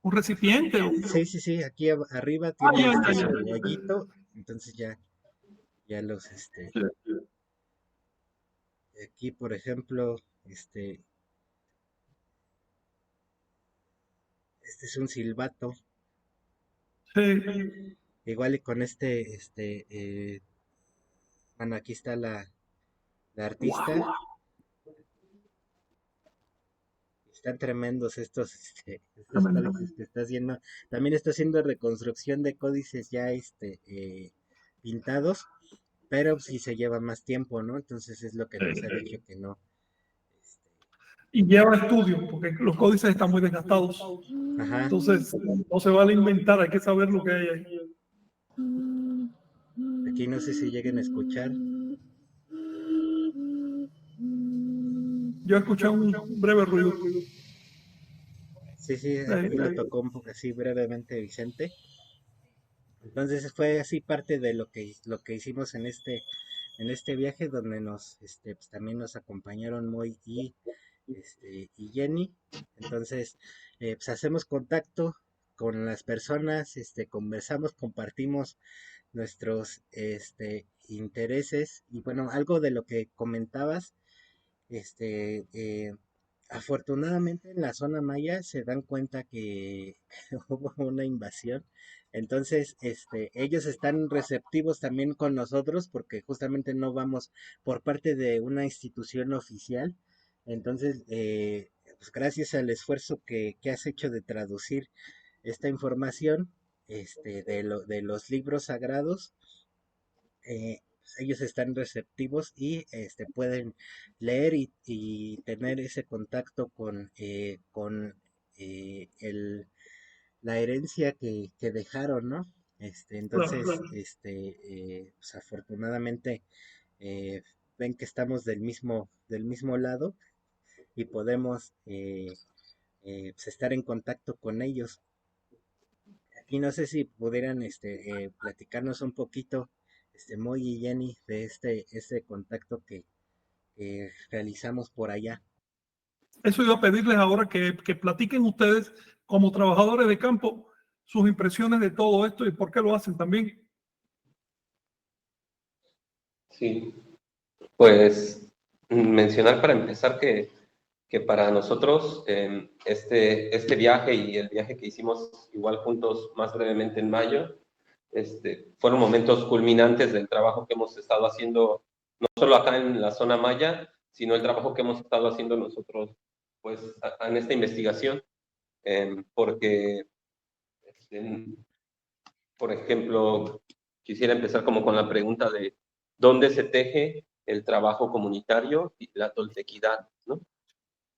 [SPEAKER 2] recipiente o...
[SPEAKER 4] sí, sí, sí, aquí arriba
[SPEAKER 2] Ah,
[SPEAKER 4] tiene
[SPEAKER 2] ya, ya,
[SPEAKER 4] su
[SPEAKER 2] ya.
[SPEAKER 4] hoyito, entonces ya los, aquí por ejemplo, este es un silbato,
[SPEAKER 2] Sí.
[SPEAKER 4] igual y con bueno, aquí está la artista,
[SPEAKER 2] Wow.
[SPEAKER 4] están tremendos estos códices que está haciendo, también está haciendo reconstrucción de códices ya, pintados, pero sí se lleva más tiempo, ¿no? Entonces es lo que nos ha dicho que no. este,
[SPEAKER 2] Y lleva estudio, porque los códices están muy desgastados.
[SPEAKER 4] ajá,
[SPEAKER 2] Entonces, no se vale inventar, hay que saber lo que hay ahí.
[SPEAKER 4] aquí no sé si lleguen a escuchar.
[SPEAKER 2] Yo escuché un breve ruido.
[SPEAKER 4] Sí, sí,
[SPEAKER 2] Ahí,
[SPEAKER 4] aquí lo
[SPEAKER 2] ahí.
[SPEAKER 4] tocó un poco así brevemente Vicente. Entonces fue así parte de lo que hicimos en este viaje donde pues, también nos acompañaron Moy y Jenny. Entonces, pues hacemos contacto con las personas, conversamos, compartimos nuestros, intereses y bueno, algo de lo que comentabas, este, eh, afortunadamente en la zona maya se dan cuenta que hubo una invasión. Entonces, ellos están receptivos también con nosotros porque justamente no vamos por parte de una institución oficial. Entonces, pues gracias al esfuerzo que has hecho de traducir esta información, de los libros sagrados, pues, ellos están receptivos y pueden leer y tener ese contacto con la herencia que dejaron, ¿no?
[SPEAKER 2] Claro.
[SPEAKER 4] Entonces, pues afortunadamente eh, ven que estamos del mismo lado y podemos pues, estar en contacto con ellos. Aquí no sé si pudieran platicarnos un poquito, Moy y Jenny, de este contacto que realizamos por allá.
[SPEAKER 2] Eso iba a pedirles ahora que platiquen ustedes como trabajadores de campo sus impresiones de todo esto y por qué lo hacen también.
[SPEAKER 5] Sí, pues mencionar para empezar que para nosotros este viaje y el viaje que hicimos igual juntos más brevemente en mayo, fueron momentos culminantes del trabajo que hemos estado haciendo, no solo acá en la zona maya, sino el trabajo que hemos estado haciendo nosotros pues, en esta investigación, porque, este, por ejemplo, quisiera empezar como con la pregunta de dónde se teje el trabajo comunitario y la toltequidad, ¿no?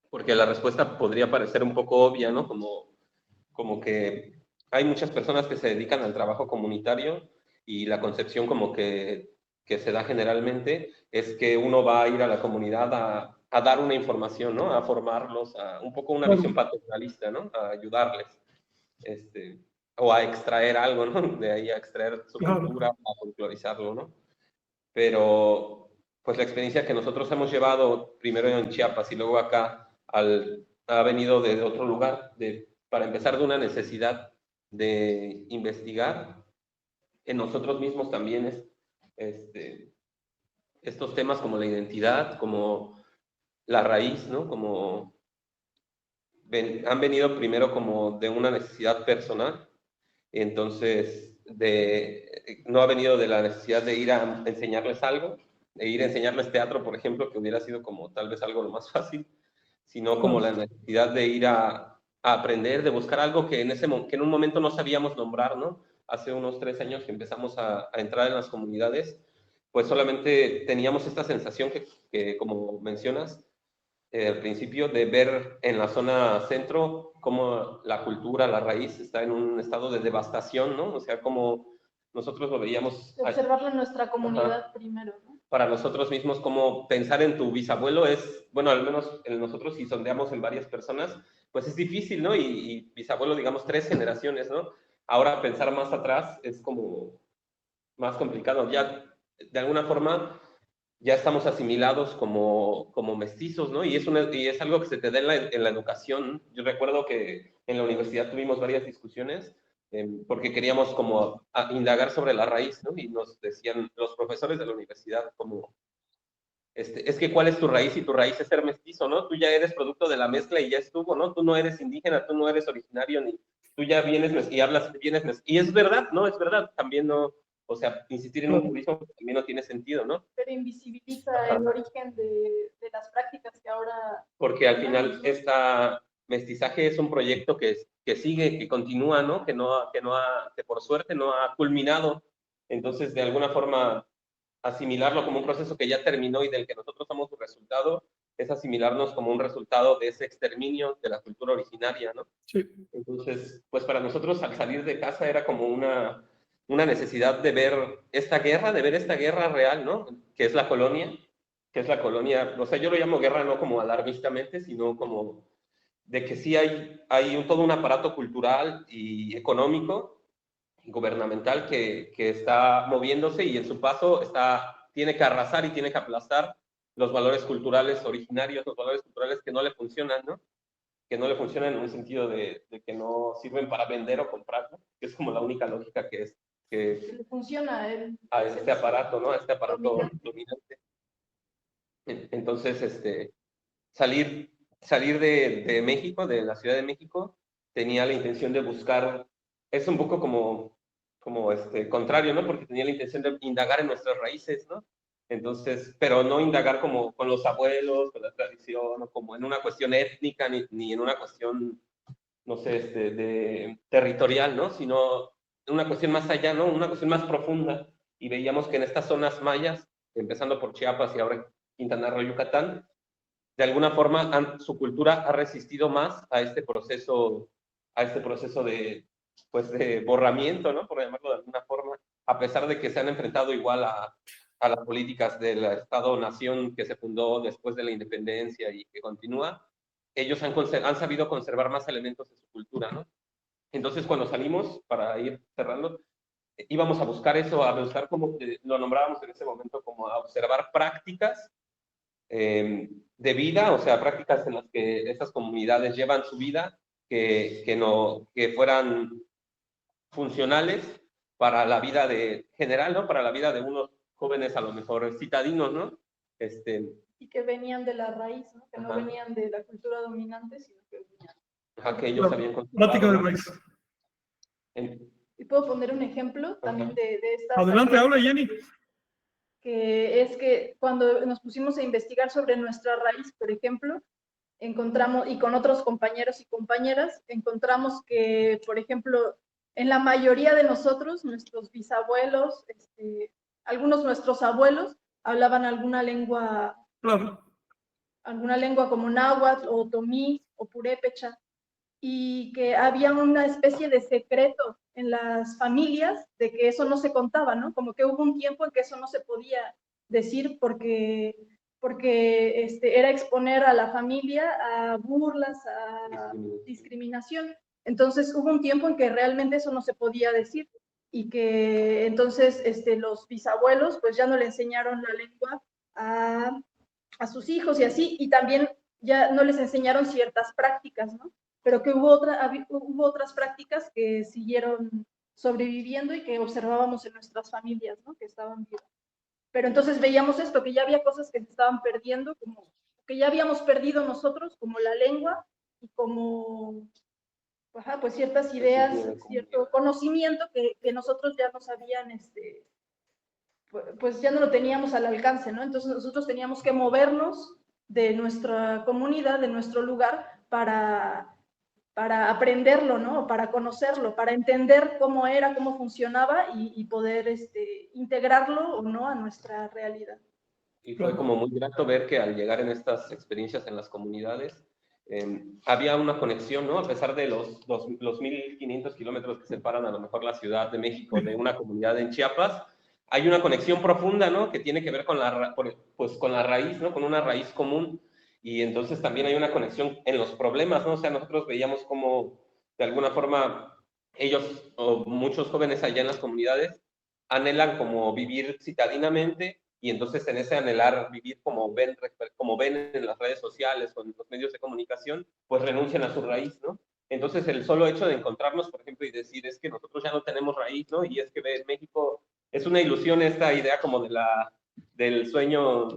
[SPEAKER 5] Porque la respuesta podría parecer un poco obvia, ¿no? Como que hay muchas personas que se dedican al trabajo comunitario y la concepción como que se da generalmente es que uno va a ir a la comunidad a dar una información, ¿no? A formarlos, a un poco una visión
[SPEAKER 2] Claro.
[SPEAKER 5] paternalista, ¿no? A ayudarles, o a extraer algo, ¿no? De ahí a extraer su
[SPEAKER 2] Claro.
[SPEAKER 5] cultura, a folclorizarlo, ¿no? Pero pues la experiencia que nosotros hemos llevado primero en Chiapas y luego acá ha venido de otro lugar, para empezar de una necesidad de investigar en nosotros mismos también estos temas como la identidad, como la raíz, ¿no? Como han venido primero como de una necesidad personal, entonces no ha venido de la necesidad de ir a enseñarles algo, ir a enseñarles teatro, por ejemplo, que hubiera sido como tal vez algo lo más fácil, sino como la necesidad de ir a aprender, de buscar algo que que en un momento no sabíamos nombrar, ¿no? Hace unos 3 años que empezamos a entrar en las comunidades, pues solamente teníamos esta sensación que como mencionas, al principio, de ver en la zona centro cómo la cultura, la raíz está en un estado de devastación, ¿no? O sea, como nosotros lo veíamos.
[SPEAKER 3] Observarlo en nuestra comunidad
[SPEAKER 5] Ajá.
[SPEAKER 3] primero, ¿no?
[SPEAKER 5] Para nosotros mismos, como pensar en tu bisabuelo es, bueno, al menos en nosotros, si sondeamos en varias personas, pues es difícil, ¿no? Y bisabuelo, digamos, 3 generaciones, ¿no? Ahora pensar más atrás es como más complicado. Ya, de alguna forma, ya estamos asimilados como mestizos, ¿no? Y es algo que se te da en la educación. Yo recuerdo que en la universidad tuvimos varias discusiones porque queríamos como indagar sobre la raíz, ¿no? Y nos decían los profesores de la universidad como, es que ¿cuál es tu raíz? Y tu raíz es ser mestizo, ¿no? Tú ya eres producto de la mezcla y ya estuvo, ¿no? Tú no eres indígena, tú no eres originario, ni tú ya vienes y hablas, y es verdad, ¿no? Es verdad, también no, o sea, insistir en un purismo también no tiene sentido, ¿no?
[SPEAKER 3] Pero invisibiliza el origen de las prácticas que ahora...
[SPEAKER 5] Porque al final mestizaje es un proyecto que sigue, que continúa, ¿no? Que por suerte no ha culminado. Entonces, de alguna forma, asimilarlo como un proceso que ya terminó y del que nosotros somos un resultado, es asimilarnos como un resultado de ese exterminio de la cultura originaria, ¿no?
[SPEAKER 2] Sí.
[SPEAKER 5] Entonces, pues para nosotros al salir de casa era como una necesidad de ver esta guerra real, ¿no? Que es la colonia, o sea, yo lo llamo guerra no como alarmistamente, sino como de que sí hay todo un aparato cultural y económico y gubernamental que está moviéndose y en su paso tiene que arrasar y tiene que aplastar los valores culturales originarios, los valores culturales que no le funcionan, ¿no? Que no le funcionan en un sentido de que no sirven para vender o comprar, ¿no? Que es como la única lógica que
[SPEAKER 3] Le funciona
[SPEAKER 5] a este aparato, ¿no? A este aparato
[SPEAKER 3] dominante.
[SPEAKER 5] dominante. Entonces, salir de México, de la Ciudad de México, tenía la intención de buscar, es un poco como contrario, ¿no? Porque tenía la intención de indagar en nuestras raíces, ¿no? Entonces, pero no indagar como con los abuelos, con la tradición, o como en una cuestión étnica, ni en una cuestión, no sé, territorial, ¿no? Sino en una cuestión más allá, ¿no? Una cuestión más profunda. Y veíamos que en estas zonas mayas, empezando por Chiapas y ahora Quintana Roo, Yucatán, de alguna forma su cultura ha resistido más a este proceso pues, de borramiento, ¿no? Por llamarlo de alguna forma, a pesar de que se han enfrentado igual a las políticas del Estado-Nación que se fundó después de la independencia y que continúa, ellos han sabido conservar más elementos de su cultura, ¿no? Entonces, cuando salimos, para ir cerrando, íbamos a buscar eso, a buscar como lo nombrábamos en ese momento, como a observar prácticas de vida, o sea, prácticas en las que estas comunidades llevan su vida, que fueran funcionales para la vida general, ¿no? Para la vida de unos jóvenes a lo mejor citadinos, ¿no?
[SPEAKER 3] Y que venían de la raíz, ¿no? Que no venían de la cultura dominante, sino que venían.
[SPEAKER 5] Que ellos habían
[SPEAKER 2] Práctica de raíz.
[SPEAKER 3] Y puedo poner un ejemplo también de estas...
[SPEAKER 2] Adelante, habla Jenny.
[SPEAKER 3] Que es que cuando nos pusimos a investigar sobre nuestra raíz, por ejemplo, encontramos, y con otros compañeros y compañeras, encontramos que, por ejemplo, en la mayoría de nosotros, nuestros bisabuelos, algunos nuestros abuelos, hablaban alguna lengua,
[SPEAKER 2] claro,
[SPEAKER 3] alguna lengua como náhuatl o otomí o purépecha, y que había una especie de secreto en las familias de que eso no se contaba, ¿no? Como que hubo un tiempo en que eso no se podía decir porque era exponer a la familia a burlas, a discriminación. Entonces hubo un tiempo en que realmente eso no se podía decir y que entonces los bisabuelos pues ya no le enseñaron la lengua a sus hijos y así, y también ya no les enseñaron ciertas prácticas, ¿no? Pero que hubo otras prácticas que siguieron sobreviviendo y que observábamos en nuestras familias, ¿no? Que estaban vivas. Pero entonces veíamos esto, que ya había cosas que se estaban perdiendo, como que ya habíamos perdido nosotros, como la lengua y como, pues ciertas ideas, cierto conocimiento que nosotros ya nos habían, pues ya no lo teníamos al alcance, ¿no? Entonces nosotros teníamos que movernos de nuestra comunidad, de nuestro lugar, para aprenderlo, ¿no? Para conocerlo, para entender cómo era, cómo funcionaba y poder integrarlo o no a nuestra realidad.
[SPEAKER 5] Y fue como muy grato ver que al llegar en estas experiencias en las comunidades, había una conexión, ¿no? A pesar de los 1.500 kilómetros que separan a lo mejor la Ciudad de México de una comunidad en Chiapas, hay una conexión profunda, ¿no? Que tiene que ver con con la raíz, ¿no? Con una raíz común. Y entonces también hay una conexión en los problemas, ¿no? O sea, nosotros veíamos cómo, de alguna forma, ellos o muchos jóvenes allá en las comunidades anhelan como vivir citadinamente, y entonces en ese anhelar vivir como ven en las redes sociales o en los medios de comunicación, pues renuncian a su raíz, ¿no? Entonces el solo hecho de encontrarnos, por ejemplo, y decir, es que nosotros ya no tenemos raíz, ¿no? Y es que México es una ilusión, esta idea como del sueño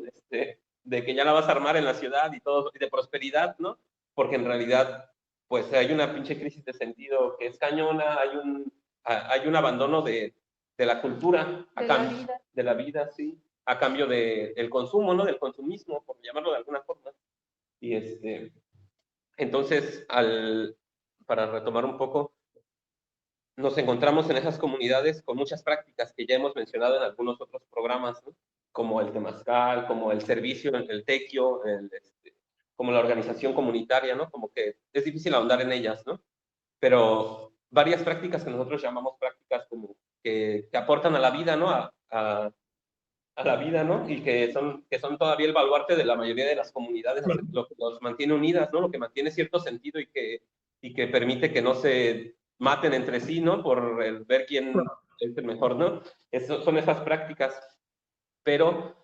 [SPEAKER 5] de que ya la vas a armar en la ciudad y todo, y de prosperidad, ¿no? Porque en realidad, pues hay una pinche crisis de sentido que es cañona, hay un abandono de la cultura, de la vida, sí, a cambio del consumo, ¿no? Del consumismo, por llamarlo de alguna forma. Y entonces, para retomar un poco, nos encontramos en esas comunidades con muchas prácticas que ya hemos mencionado en algunos otros programas, ¿no? Como el temazcal, como el servicio, el tequio, como la organización comunitaria, ¿no? Como que es difícil ahondar en ellas, ¿no? Pero varias prácticas que nosotros llamamos prácticas como que aportan a la vida, ¿no? A la vida, ¿no? Y que son todavía el baluarte de la mayoría de las comunidades, lo que los mantiene unidas, ¿no? Lo que mantiene cierto sentido y que permite que no se maten entre sí, ¿no? Por ver quién es el mejor, ¿no? Son esas prácticas, pero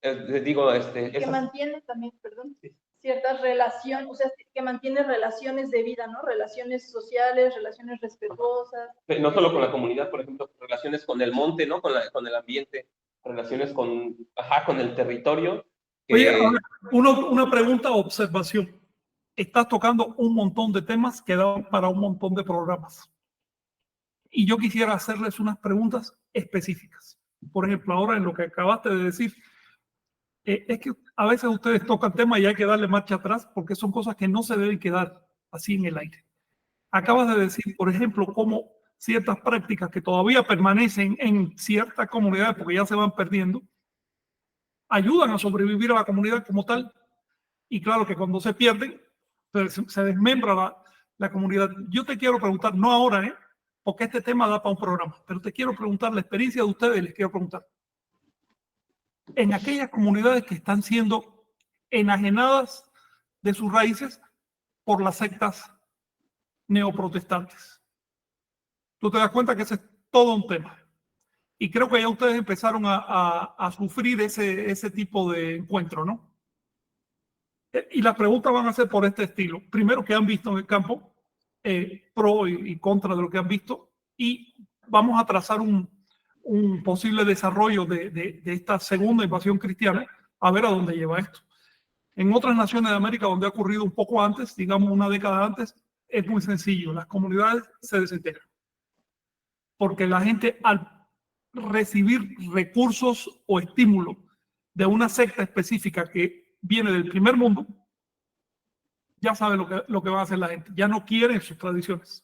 [SPEAKER 5] les digo,
[SPEAKER 3] que mantiene también, perdón, ciertas relaciones, o sea, que mantiene relaciones de vida, ¿no? Relaciones sociales, relaciones respetuosas.
[SPEAKER 5] No solo con la comunidad, por ejemplo, relaciones con el monte, ¿no? Con el ambiente, relaciones con el territorio.
[SPEAKER 2] Oye, ahora, una pregunta o observación. Estás tocando un montón de temas que dan para un montón de programas. Y yo quisiera hacerles unas preguntas específicas. Por ejemplo, ahora en lo que acabaste de decir, es que a veces ustedes tocan temas y hay que darle marcha atrás porque son cosas que no se deben quedar así en el aire. Acabas de decir, por ejemplo, cómo ciertas prácticas que todavía permanecen en ciertas comunidades porque ya se van perdiendo, ayudan a sobrevivir a la comunidad como tal. Y claro que cuando se pierden, se desmembra la comunidad. Yo te quiero preguntar, no ahora, porque este tema da para un programa, pero te quiero preguntar la experiencia de ustedes, les quiero preguntar. En aquellas comunidades que están siendo enajenadas de sus raíces por las sectas neoprotestantes. Tú te das cuenta que ese es todo un tema. Y creo que ya ustedes empezaron a sufrir ese tipo de encuentro, ¿no? Y las preguntas van a ser por este estilo. Primero, ¿qué han visto en el campo? Pro y contra de lo que han visto. Y vamos a trazar un posible desarrollo de esta segunda invasión cristiana, a ver a dónde lleva esto. En otras naciones de América, donde ha ocurrido un poco antes, digamos una década antes, es muy sencillo. Las comunidades se desintegran. Porque la gente, al recibir recursos o estímulos de una secta específica que viene del primer mundo, ya sabe lo que va a hacer la gente. Ya no quieren sus tradiciones.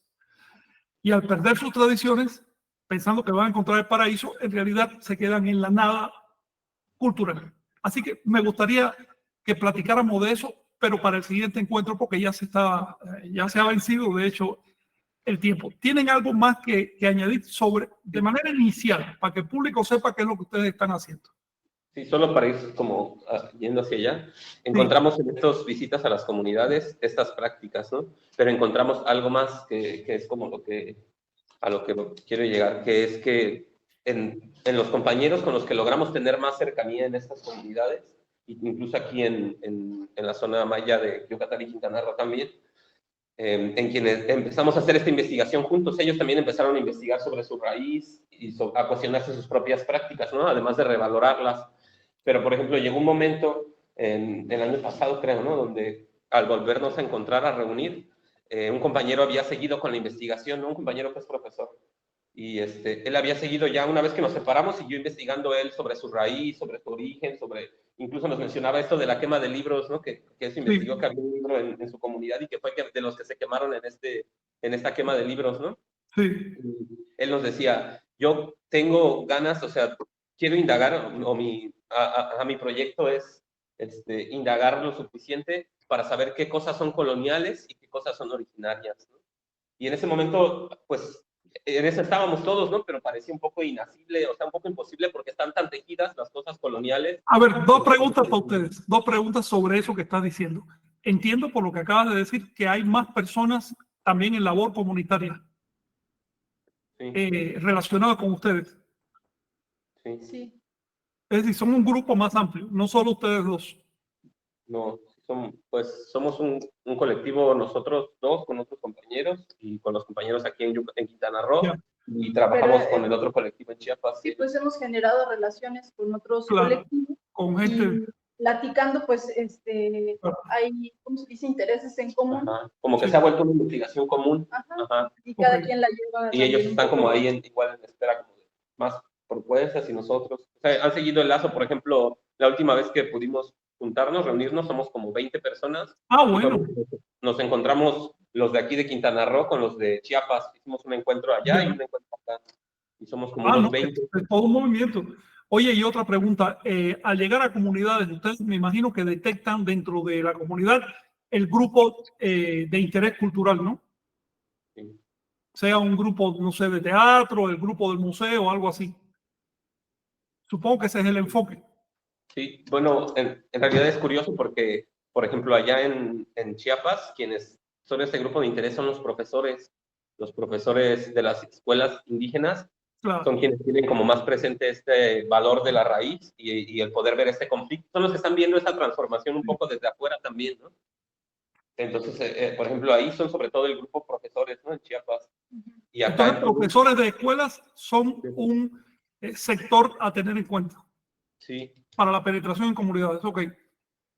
[SPEAKER 2] Y al perder sus tradiciones, pensando que van a encontrar el paraíso, en realidad se quedan en la nada cultural. Así que me gustaría que platicáramos de eso, pero para el siguiente encuentro, porque ya se ha vencido, de hecho, el tiempo. ¿Tienen algo más que añadir de manera inicial, para que el público sepa qué es lo que ustedes están haciendo?
[SPEAKER 5] Sí, solo para ir como yendo hacia allá, encontramos en estas visitas a las comunidades estas prácticas, ¿no? Pero encontramos algo más que es como a lo que quiero llegar, que es que en los compañeros con los que logramos tener más cercanía en estas comunidades, incluso aquí en la zona maya de Yucatán y Quintana Roo también, en quienes empezamos a hacer esta investigación juntos, ellos también empezaron a investigar sobre su raíz y a cuestionarse sus propias prácticas, ¿no? Además de revalorarlas. Pero, por ejemplo, llegó un momento en el año pasado, creo, ¿no? Donde al volvernos a encontrar, a reunir, un compañero había seguido con la investigación, ¿no? Un compañero que es profesor. Y él había seguido ya, una vez que nos separamos, siguió investigando él sobre su raíz, sobre su origen, incluso nos mencionaba esto de la quema de libros, ¿no? Que él se investigó que había un libro en su comunidad y que fue de los que se quemaron en esta quema de libros, ¿no?
[SPEAKER 2] Sí.
[SPEAKER 5] Y él nos decía, yo tengo ganas, o sea, quiero indagar, mi proyecto es indagar lo suficiente para saber qué cosas son coloniales y qué cosas son originarias, ¿no? Y en ese momento, pues, en eso estábamos todos, ¿no? Pero parecía un poco inasible, o sea, un poco imposible porque están tan tejidas las cosas coloniales.
[SPEAKER 2] A ver, dos preguntas para ustedes, dos preguntas sobre eso que estás diciendo. Entiendo por lo que acabas de decir que hay más personas también en labor comunitaria relacionadas con ustedes.
[SPEAKER 3] Sí.
[SPEAKER 2] Es decir, son un grupo más amplio, no solo ustedes dos.
[SPEAKER 5] No, somos un colectivo nosotros dos con otros compañeros y con los compañeros aquí en Quintana Roo.
[SPEAKER 2] Ya.
[SPEAKER 5] Y trabajamos con el otro colectivo en Chiapas.
[SPEAKER 3] Sí, pues hemos generado relaciones con otros
[SPEAKER 2] Claro,
[SPEAKER 3] colectivos.
[SPEAKER 2] con gente.
[SPEAKER 3] Platicando, pues, hay, ¿cómo se dice? Intereses en común.
[SPEAKER 5] Ajá. Como que
[SPEAKER 2] Sí.
[SPEAKER 5] se ha vuelto una investigación común.
[SPEAKER 3] Ajá.
[SPEAKER 5] Ajá.
[SPEAKER 3] Y cada quien la lleva.
[SPEAKER 5] Y ellos están como ahí igual en espera como de más propuestas y nosotros. O sea, han seguido el lazo, por ejemplo, la última vez que pudimos juntarnos, reunirnos, somos como 20 personas.
[SPEAKER 2] Ah, bueno.
[SPEAKER 5] Nos encontramos los de aquí de Quintana Roo con los de Chiapas. Hicimos un encuentro allá y un encuentro acá. Y somos como unos 20.
[SPEAKER 2] Es todo un movimiento. Oye, y otra pregunta. Al llegar a comunidades, ustedes me imagino que detectan dentro de la comunidad el grupo de interés cultural, ¿no?
[SPEAKER 5] Sí.
[SPEAKER 2] Sea un grupo, no sé, de teatro, el grupo del museo, algo así. Supongo que ese es el enfoque.
[SPEAKER 5] Sí, bueno, en realidad es curioso porque, por ejemplo, allá en Chiapas, quienes son este grupo de interés son los profesores de las escuelas indígenas,
[SPEAKER 2] Claro.
[SPEAKER 5] son quienes tienen como más presente este valor de la raíz y el poder ver este conflicto, son los que están viendo esa transformación un poco desde afuera también, ¿no? Entonces, por ejemplo, ahí son sobre todo el grupo profesores, ¿no? En Chiapas. Y acá
[SPEAKER 2] entonces, profesores de escuelas son un sector a tener en cuenta.
[SPEAKER 5] Sí.
[SPEAKER 2] Para la penetración en comunidades, ok.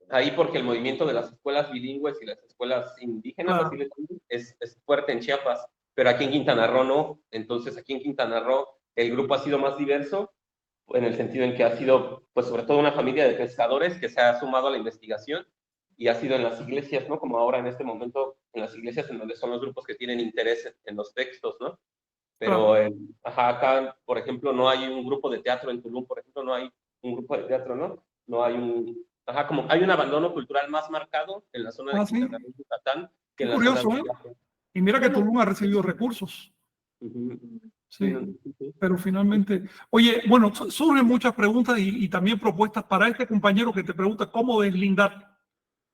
[SPEAKER 5] Ahí porque el movimiento de las escuelas bilingües y las escuelas indígenas
[SPEAKER 2] Claro.
[SPEAKER 5] así les llaman, es fuerte en Chiapas, pero aquí en Quintana Roo no. Entonces aquí en Quintana Roo el grupo ha sido más diverso en el sentido en que ha sido, pues sobre todo una familia de pescadores que se ha sumado a la investigación y ha sido en las iglesias, ¿no? Como ahora en este momento en las iglesias en donde son los grupos que tienen interés en los textos, ¿no? Pero acá, por ejemplo, no hay un grupo de teatro en Tulum, por ejemplo, no hay un grupo de teatro, ¿no? No hay como hay un abandono cultural más marcado en la zona de Quintana Roo y Yucatán que en la
[SPEAKER 2] curioso,
[SPEAKER 5] zona de
[SPEAKER 2] ¿eh? Y mira que Tulum ha recibido recursos. Sí, pero finalmente, oye, bueno, surgen muchas preguntas y también propuestas para este compañero que te pregunta cómo deslindar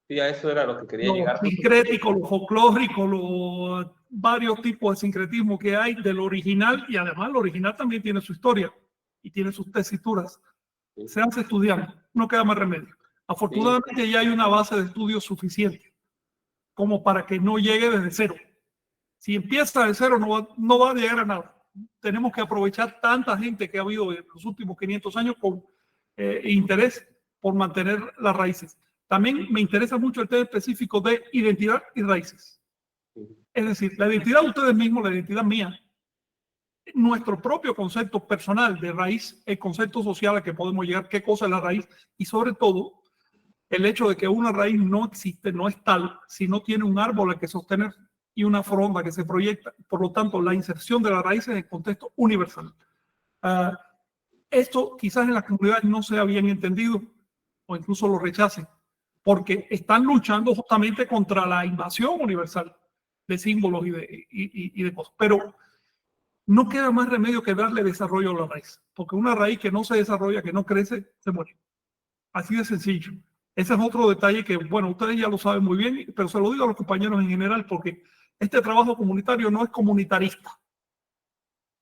[SPEAKER 5] Sí, a eso era lo que quería
[SPEAKER 2] lo
[SPEAKER 5] llegar.
[SPEAKER 2] sincrético, lo folclórico, los varios tipos de sincretismo que hay del original, y además el original también tiene su historia y tiene sus tesituras. Se hace estudiando, no queda más remedio. Afortunadamente ya hay una base de estudios suficiente como para que no llegue desde cero. Si empieza de cero no va a llegar a nada. Tenemos que aprovechar tanta gente que ha habido en los últimos 500 años con interés por mantener las raíces. También me interesa mucho el tema específico de identidad y raíces. Es decir, la identidad de ustedes mismos, la identidad mía, nuestro propio concepto personal de raíz, el concepto social a que podemos llegar, qué cosa es la raíz, y sobre todo el hecho de que una raíz no existe, no es tal, si no tiene un árbol al que sostener y una fronda que se proyecta. Por lo tanto, la inserción de la raíz en el contexto universal. Esto quizás en las comunidades no sea bien entendido o incluso lo rechacen, porque están luchando justamente contra la invasión universal de símbolos y de cosas. Pero no queda más remedio que darle desarrollo a la raíz, porque una raíz que no se desarrolla, que no crece, se muere. Así de sencillo. Ese es otro detalle que, bueno, ustedes ya lo saben muy bien, pero se lo digo a los compañeros en general, porque este trabajo comunitario no es comunitarista.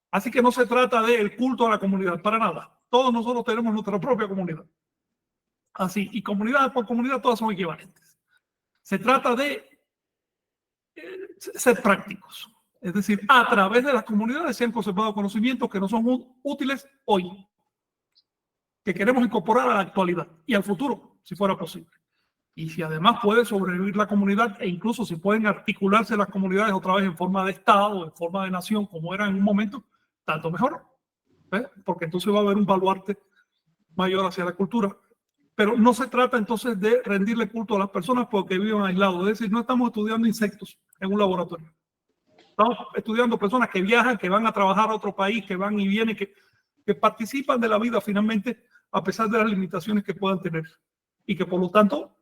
[SPEAKER 2] Así que no se trata del culto a la comunidad, para nada. Todos nosotros tenemos nuestra propia comunidad. Así, y comunidad por comunidad todas son equivalentes. Se trata de ser prácticos. Es decir, a través de las comunidades se han conservado conocimientos que no son útiles hoy, que queremos incorporar a la actualidad y al futuro, si fuera posible. Y si además puede sobrevivir la comunidad e incluso si pueden articularse las comunidades otra vez en forma de Estado, en forma de nación, como era en un momento, tanto mejor, porque entonces va a haber un baluarte mayor hacia la cultura. Pero no se trata entonces de rendirle culto a las personas porque viven aislados. Es decir, no estamos estudiando insectos en un laboratorio. Estamos estudiando personas que viajan, que van a trabajar a otro país, que van y vienen, que participan de la vida finalmente a pesar de las limitaciones que puedan tener. Y que por lo tanto,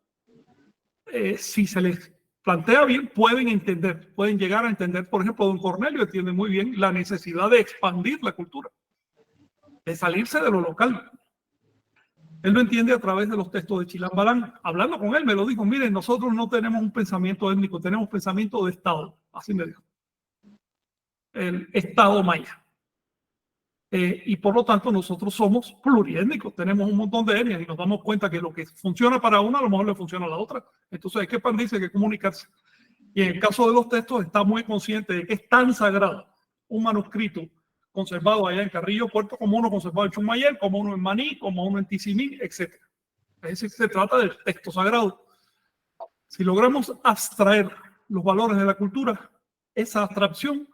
[SPEAKER 2] si se les plantea bien, pueden entender, pueden llegar a entender. Por ejemplo, don Cornelio entiende muy bien la necesidad de expandir la cultura, de salirse de lo local. Él lo entiende a través de los textos de Chilambalán. Hablando con él, me lo dijo, miren, nosotros no tenemos un pensamiento étnico, tenemos pensamiento de Estado. Así me dijo. El Estado maya. Y por lo tanto, nosotros somos pluriétnicos, tenemos un montón de etnias y nos damos cuenta que lo que funciona para una, a lo mejor le funciona a la otra. Entonces hay que expandirse, hay que comunicarse. Y en el caso de los textos, está muy consciente de que es tan sagrado un manuscrito conservado allá en Carrillo Puerto, como uno conservado en Chumayel, como uno en Maní, como uno en Tizimín, etc. Es decir, se trata del texto sagrado. Si logramos abstraer los valores de la cultura, esa abstracción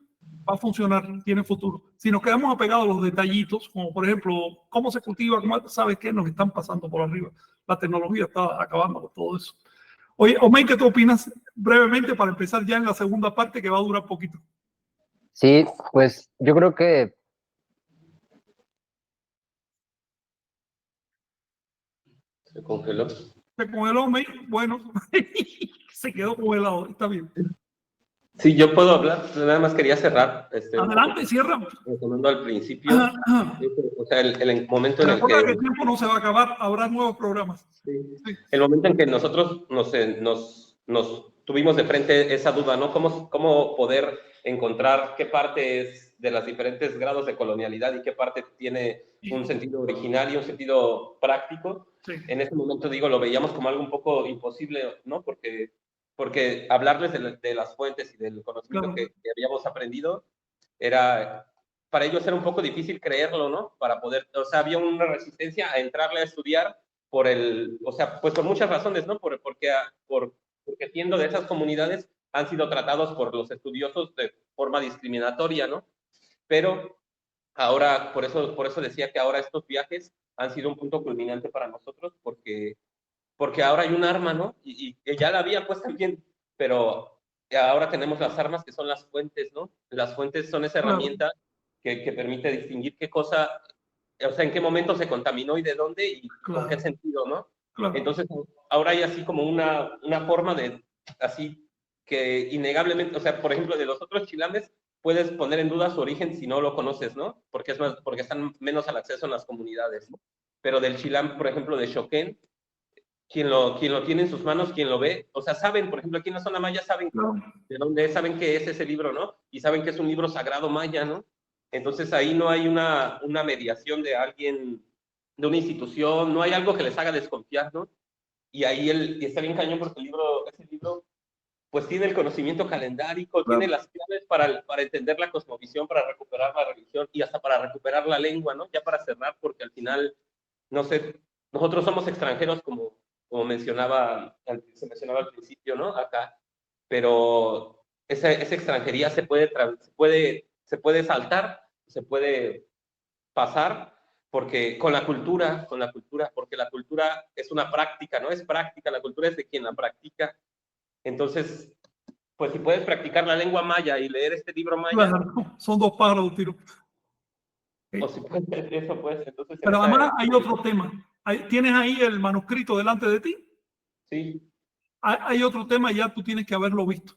[SPEAKER 2] va a funcionar, tiene futuro. Si nos quedamos apegados a los detallitos, como por ejemplo, cómo se cultiva, ¿sabes qué? Nos están pasando por arriba. La tecnología está acabando con todo eso. Oye, Omey, ¿qué tú opinas brevemente para empezar ya en la segunda parte que va a durar poquito?
[SPEAKER 1] Sí, pues yo creo que
[SPEAKER 5] ¿Se congeló?
[SPEAKER 2] Se congeló, Omey. Bueno, se quedó congelado, está bien.
[SPEAKER 5] Sí, yo puedo hablar, nada más quería cerrar.
[SPEAKER 2] Adelante, cierra.
[SPEAKER 5] Retomando al principio, o sea, el momento en el
[SPEAKER 2] Recuerda que
[SPEAKER 5] que...
[SPEAKER 2] el tiempo no se va a acabar, habrá nuevos programas.
[SPEAKER 5] Sí. El momento en que nosotros nos tuvimos de frente esa duda, ¿no? ¿Cómo poder encontrar qué parte es de los diferentes grados de colonialidad y qué parte tiene un sentido original y un sentido práctico? Sí. En ese momento, digo, lo veíamos como algo un poco imposible, ¿no? Porque hablarles de las fuentes y del conocimiento que habíamos aprendido para ellos era un poco difícil creerlo, ¿no? Para poder, o sea, había una resistencia a entrarle a estudiar o sea, pues por muchas razones, ¿no? Porque siendo de esas comunidades han sido tratados por los estudiosos de forma discriminatoria, ¿no? Pero ahora, por eso decía que ahora estos viajes han sido un punto culminante para nosotros, porque ahora hay un arma, ¿no? Y ya la había pues también, pero ahora tenemos las armas que son las fuentes, ¿no? Las fuentes son esa herramienta que permite distinguir qué cosa, o sea, en qué momento se contaminó y de dónde y con qué sentido, ¿no? Entonces, ahora hay así como una forma de, así, que innegablemente, o sea, por ejemplo, de los otros chilames, puedes poner en duda su origen si no lo conoces, ¿no? Porque están menos al acceso en las comunidades, ¿no? Pero del chilam, por ejemplo, de Xoquén, quien lo tiene en sus manos, quien lo ve, o sea, saben, por ejemplo, aquí en la zona maya saben de dónde es, saben qué es ese libro, ¿no? Y saben que es un libro sagrado maya, ¿no? Entonces ahí no hay una mediación de alguien, de una institución, no hay algo que les haga desconfiar, ¿no? Y ahí está bien cañón porque ese libro, pues tiene el conocimiento calendárico, tiene las claves para entender la cosmovisión, para recuperar la religión y hasta para recuperar la lengua, ¿no? Ya para cerrar, porque al final, no sé, nosotros somos extranjeros como se mencionaba al principio, ¿no? Acá, pero esa extranjería se puede saltar, se puede pasar, porque con la cultura, porque la cultura es una práctica, ¿no? Es práctica, la cultura es de quien la practica. Entonces, pues si puedes practicar la lengua maya y leer este libro maya...
[SPEAKER 2] Claro, son dos pájaros, tiro.
[SPEAKER 5] O si puedes hacer eso, pues, entonces...
[SPEAKER 2] Pero además hay otro tema. ¿Tienes ahí el manuscrito delante de ti?
[SPEAKER 5] Sí.
[SPEAKER 2] Hay otro tema, ya tú tienes que haberlo visto.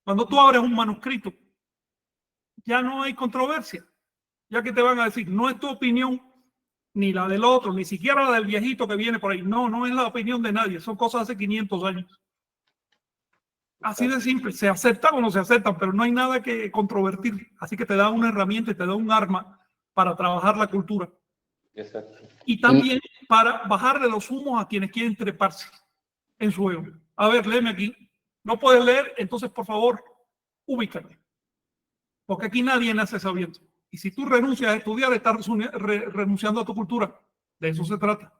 [SPEAKER 2] Cuando tú abres un manuscrito, ya no hay controversia. Ya que te van a decir, no es tu opinión, ni la del otro, ni siquiera la del viejito que viene por ahí. No es la opinión de nadie. Son cosas hace 500 años. Así de simple. Se aceptan o no se aceptan, pero no hay nada que controvertir. Así que te da una herramienta y te da un arma para trabajar la cultura.
[SPEAKER 5] Exacto.
[SPEAKER 2] Y también para bajarle los humos a quienes quieren treparse en su ego. A ver, léeme aquí. No puedes leer, entonces por favor, ubícate. Porque aquí nadie nace sabiendo. Y si tú renuncias a estudiar, estás renunciando a tu cultura. De eso se trata.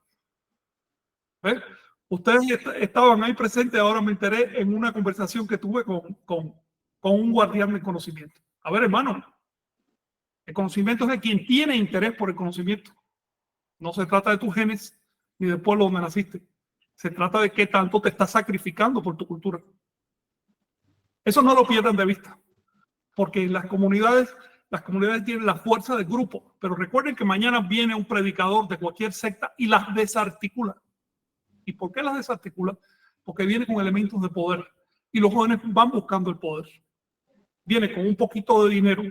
[SPEAKER 2] ¿Ves? Ustedes estaban ahí presentes, ahora me enteré en una conversación que tuve con un guardián del conocimiento. A ver, hermano, El conocimiento es de quien tiene interés por el conocimiento. No se trata de tus genes ni del pueblo donde naciste. Se trata de qué tanto te estás sacrificando por tu cultura. Eso no lo pierdan de vista, porque las comunidades tienen la fuerza del grupo, pero recuerden que mañana viene un predicador de cualquier secta y las desarticula. ¿Y por qué las desarticula? Porque viene con elementos de poder y los jóvenes van buscando el poder. Viene con un poquito de dinero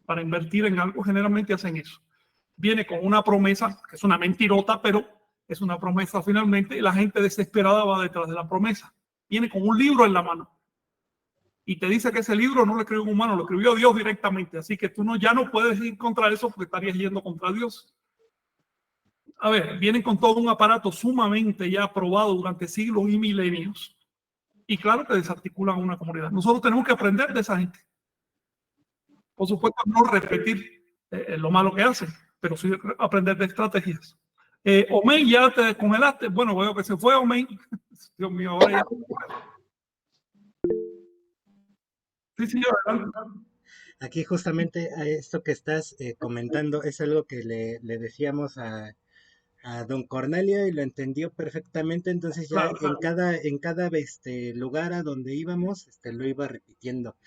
[SPEAKER 2] para invertir en algo, generalmente hacen eso. Viene con una promesa, que es una mentirota, pero es una promesa finalmente, y la gente desesperada va detrás de la promesa. Viene con un libro en la mano y te dice que ese libro no lo escribió un humano, lo escribió Dios directamente, así que tú ya no puedes ir contra eso porque estarías yendo contra Dios. A ver, vienen con todo un aparato sumamente ya probado durante siglos y milenios, y claro que desarticulan una comunidad. Nosotros tenemos que aprender de esa gente. Por supuesto, no repetir lo malo que hacen, pero sí aprender de estrategias. Omen, ya te descongelaste. Bueno, veo que se fue Omen. Dios mío, ahora ya. Sí, sí, adelante.
[SPEAKER 4] Aquí justamente a esto que estás comentando es algo que le decíamos a don Cornelio y lo entendió perfectamente, entonces ya
[SPEAKER 2] Claro.
[SPEAKER 4] en cada lugar a donde íbamos lo iba repitiendo.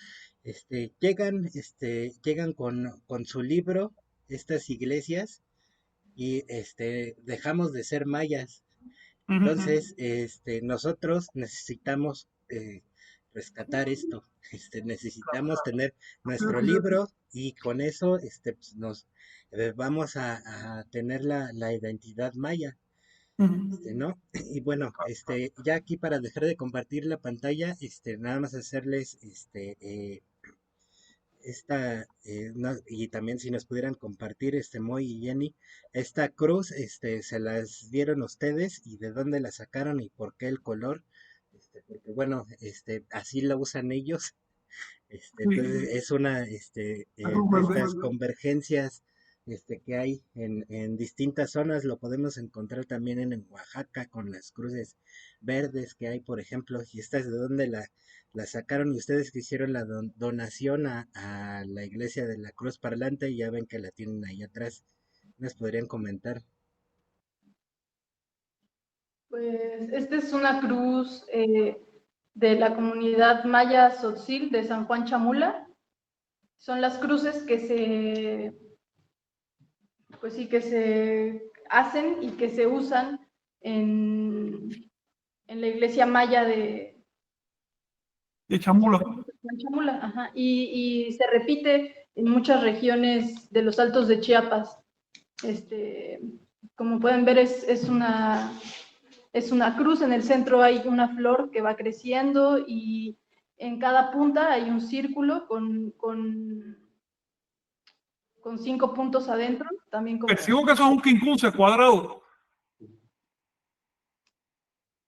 [SPEAKER 4] Llegan con su libro estas iglesias y dejamos de ser mayas. Entonces, nosotros necesitamos rescatar esto. Necesitamos tener nuestro libro y con eso pues, nos vamos a tener la identidad maya. ¿No? Y bueno, ya aquí para dejar de compartir la pantalla, nada más hacerles y también si nos pudieran compartir, Moy y Jenny, esta cruz, se las dieron ustedes y de dónde la sacaron y por qué el color, porque bueno, así la usan ellos, entonces es una, de estas convergencias, que hay en distintas zonas, lo podemos encontrar también en Oaxaca con las cruces verdes que hay, por ejemplo, y esta es de donde la sacaron y ustedes que hicieron la donación a la iglesia de la Cruz Parlante y ya ven que la tienen ahí atrás. ¿Nos podrían comentar?
[SPEAKER 3] Pues esta es una cruz de la comunidad maya Tzotzil de San Juan Chamula. Son las cruces que se hacen y que se usan en la iglesia maya de
[SPEAKER 2] Chamula.
[SPEAKER 3] Chamula, ajá. Y se repite en muchas regiones de los Altos de Chiapas. Como pueden ver, es una cruz. En el centro hay una flor que va creciendo y en cada punta hay un círculo con 5 puntos adentro. También
[SPEAKER 2] Percibo que eso es un quincunce cuadrado.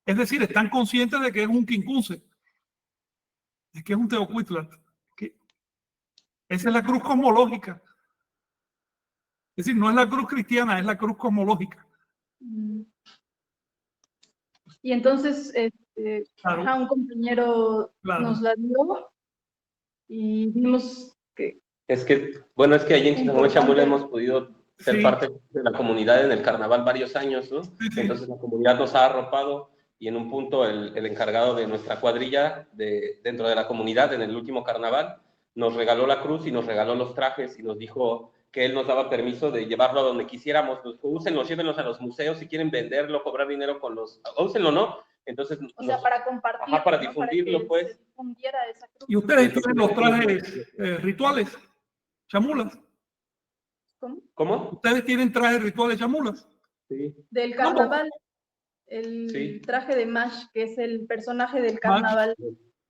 [SPEAKER 2] Es decir, están conscientes de que es un quincunce, de que es un Teocuitlatl. Esa es la cruz cosmológica. Es decir, no es la cruz cristiana, es la cruz cosmológica.
[SPEAKER 3] Y entonces un compañero nos la dio y vimos que...
[SPEAKER 5] Es que ahí en San Chamula hemos podido ser parte de la comunidad en el carnaval varios años, ¿no? Entonces la comunidad nos ha arropado y en un punto el encargado de nuestra cuadrilla dentro de la comunidad en el último carnaval nos regaló la cruz y nos regaló los trajes y nos dijo que él nos daba permiso de llevarlo a donde quisiéramos. Úsenlo, llévenlos a los museos si quieren venderlo, cobrar dinero con los... Úsenlo, ¿no? Entonces,
[SPEAKER 3] para compartirlo,
[SPEAKER 5] para difundirlo, ¿no? Para que
[SPEAKER 3] se difundiera esa cruz.
[SPEAKER 2] ¿Y ustedes tienen los trajes rituales, chamulas?
[SPEAKER 5] ¿Cómo?
[SPEAKER 2] ¿Ustedes tienen trajes rituales, chamulas?
[SPEAKER 5] Sí.
[SPEAKER 3] Del carnaval, el traje de Mash, que es el personaje del carnaval.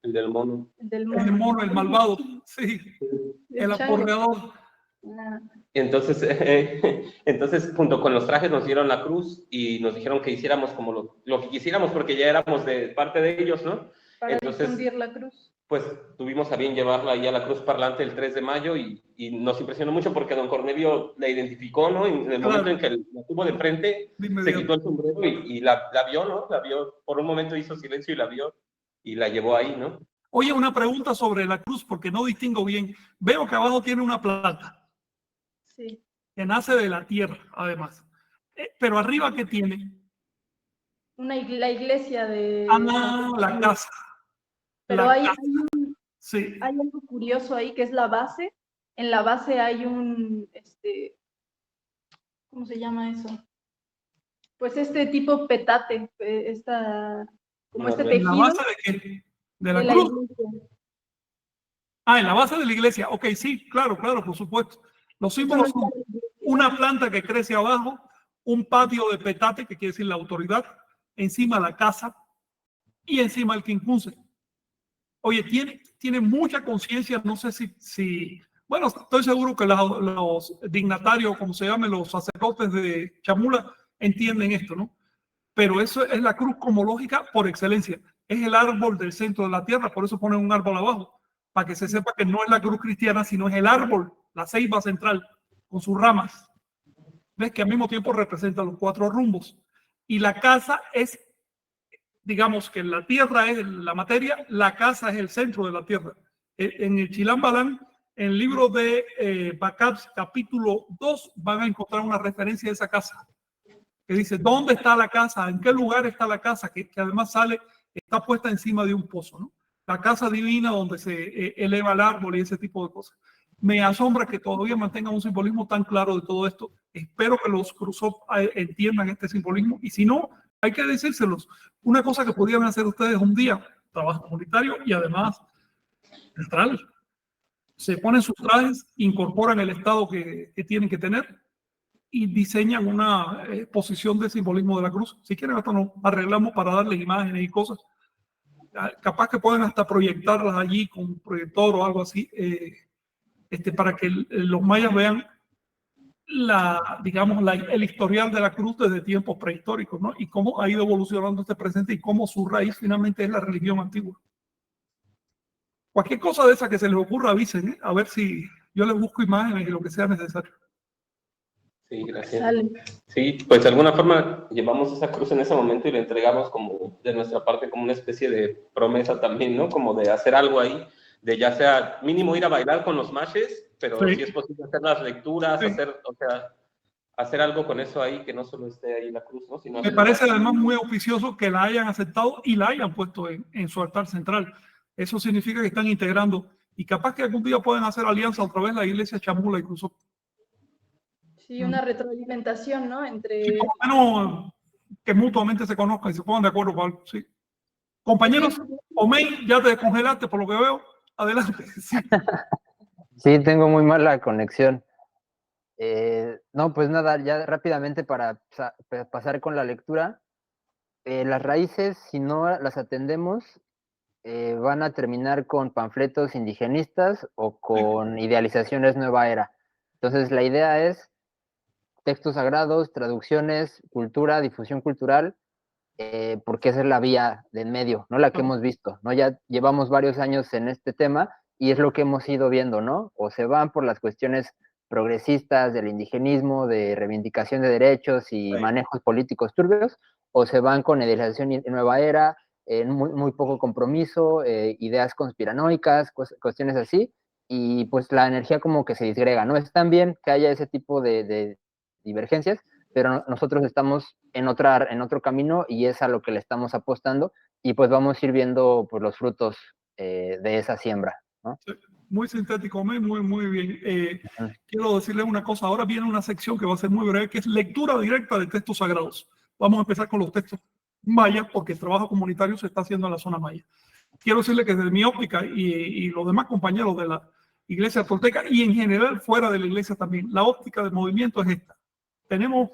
[SPEAKER 5] El del mono.
[SPEAKER 3] El mono,
[SPEAKER 2] el malvado, sí. El aporreador.
[SPEAKER 5] Entonces, junto con los trajes nos dieron la cruz y nos dijeron que hiciéramos como lo que quisiéramos porque ya éramos de parte de ellos, ¿no?
[SPEAKER 3] Para difundir la cruz.
[SPEAKER 5] Pues tuvimos a bien llevarla ahí a la Cruz Parlante el 3 de mayo y nos impresionó mucho porque don Cornelio la identificó, ¿no? Y en el momento en que la tuvo de frente, se quitó el sombrero y la vio, ¿no? La vio, por un momento hizo silencio y la vio y la llevó ahí, ¿no?
[SPEAKER 2] Oye, una pregunta sobre la cruz porque no distingo bien. Veo que abajo tiene una planta.
[SPEAKER 3] Sí.
[SPEAKER 2] que nace de la tierra, además. Pero arriba, ¿qué tiene?
[SPEAKER 3] La iglesia de...
[SPEAKER 2] La casa.
[SPEAKER 3] Pero
[SPEAKER 2] La
[SPEAKER 3] hay
[SPEAKER 2] casa. Sí.
[SPEAKER 3] hay algo curioso ahí que es la base. En la base hay ¿cómo se llama eso? Pues este tipo petate, como este
[SPEAKER 2] ¿En la
[SPEAKER 3] tejido
[SPEAKER 2] base de qué? ¿De la
[SPEAKER 3] de la
[SPEAKER 2] cruz?
[SPEAKER 3] iglesia.
[SPEAKER 2] En la base de la iglesia. Ok, sí, claro, por supuesto. Los
[SPEAKER 3] Eso
[SPEAKER 2] símbolos
[SPEAKER 3] no
[SPEAKER 2] son
[SPEAKER 3] está en la iglesia.
[SPEAKER 2] una planta que crece abajo, un patio de petate, que quiere decir la autoridad, encima la casa y encima el quincunce. Oye, tiene mucha conciencia, no sé bueno, estoy seguro que los dignatarios, como se llaman, los sacerdotes de Chamula, entienden esto, ¿no? Pero eso es la cruz cosmológica por excelencia. Es el árbol del centro de la tierra, por eso ponen un árbol abajo, para que se sepa que no es la cruz cristiana, sino es el árbol, la ceiba central, con sus ramas. ¿Ves? Que al mismo tiempo representa los 4 rumbos. Y la casa es, digamos que la tierra es la materia, la casa es el centro de la tierra. En el Chilam Balam, en el libro de Bacabs, capítulo 2, van a encontrar una referencia a esa casa, que dice, ¿dónde está la casa? ¿En qué lugar está la casa? Que además está puesta encima de un pozo, ¿no? La casa divina donde se eleva el árbol y ese tipo de cosas. Me asombra que todavía mantengan un simbolismo tan claro de todo esto. Espero que los Cruzop entiendan este simbolismo, y si no, hay que decírselos. Una cosa que podrían hacer ustedes un día, trabajo comunitario y además central. Se ponen sus trajes, incorporan el estado que tienen que tener y diseñan una exposición de simbolismo de la cruz. Si quieren, hasta nos arreglamos para darles imágenes y cosas. Capaz que pueden hasta proyectarlas allí con un proyector o algo así, para que los mayas vean el historial de la cruz desde tiempos prehistóricos, ¿no? Y cómo ha ido evolucionando este presente y cómo su raíz finalmente es la religión antigua. Cualquier cosa de esa que se les ocurra, avisen, a ver si yo les busco imágenes y lo que sea necesario.
[SPEAKER 5] Sí, gracias.
[SPEAKER 3] Sale.
[SPEAKER 5] Sí, pues de alguna forma llevamos esa cruz en ese momento y le entregamos como de nuestra parte como una especie de promesa también, ¿no? Como de hacer algo ahí, de ya sea mínimo ir a bailar con los mashes, pero
[SPEAKER 2] Sí.
[SPEAKER 5] si es posible hacer las lecturas,
[SPEAKER 2] Sí.
[SPEAKER 5] hacer algo con eso ahí, que no solo esté ahí la cruz, ¿no? Sino
[SPEAKER 2] Me parece además muy auspicioso que la hayan aceptado y la hayan puesto en su altar central. Eso significa que están integrando, y capaz que algún día pueden hacer alianza otra vez la iglesia Chamula y Cruzop.
[SPEAKER 3] Sí, una retroalimentación, ¿no?
[SPEAKER 2] Sí, por lo menos que mutuamente se conozcan y se pongan de acuerdo para algo. Sí. Compañeros, Omey, ya te descongelaste por lo que veo. Adelante. Sí.
[SPEAKER 1] Sí, tengo muy mala conexión. No, pues nada, ya rápidamente para pasar con la lectura. Las raíces, si no las atendemos, van a terminar con panfletos indigenistas o con idealizaciones nueva era. Entonces, la idea es textos sagrados, traducciones, cultura, difusión cultural, porque esa es la vía de en medio, ¿no? La que hemos visto, ¿no? Ya llevamos varios años en este tema y es lo que hemos ido viendo, ¿no? O se van por las cuestiones progresistas del indigenismo, de reivindicación de derechos y manejos políticos turbios, o se van con idealización y nueva era, muy, muy poco compromiso, ideas conspiranoicas, cuestiones así, y pues la energía como que se disgrega, ¿no? Es también que haya ese tipo de divergencias, pero nosotros estamos en otro camino y es a lo que le estamos apostando, y pues vamos a ir viendo pues, los frutos de esa siembra, ¿no?
[SPEAKER 2] Sí, muy sintético, muy, muy bien. Quiero decirles una cosa, ahora viene una sección que va a ser muy breve, que es lectura directa de textos sagrados. Vamos a empezar con los textos mayas, porque el trabajo comunitario se está haciendo en la zona maya. Quiero decirles que desde mi óptica y los demás compañeros de la iglesia tolteca y en general fuera de la iglesia también, la óptica del movimiento es esta. Tenemos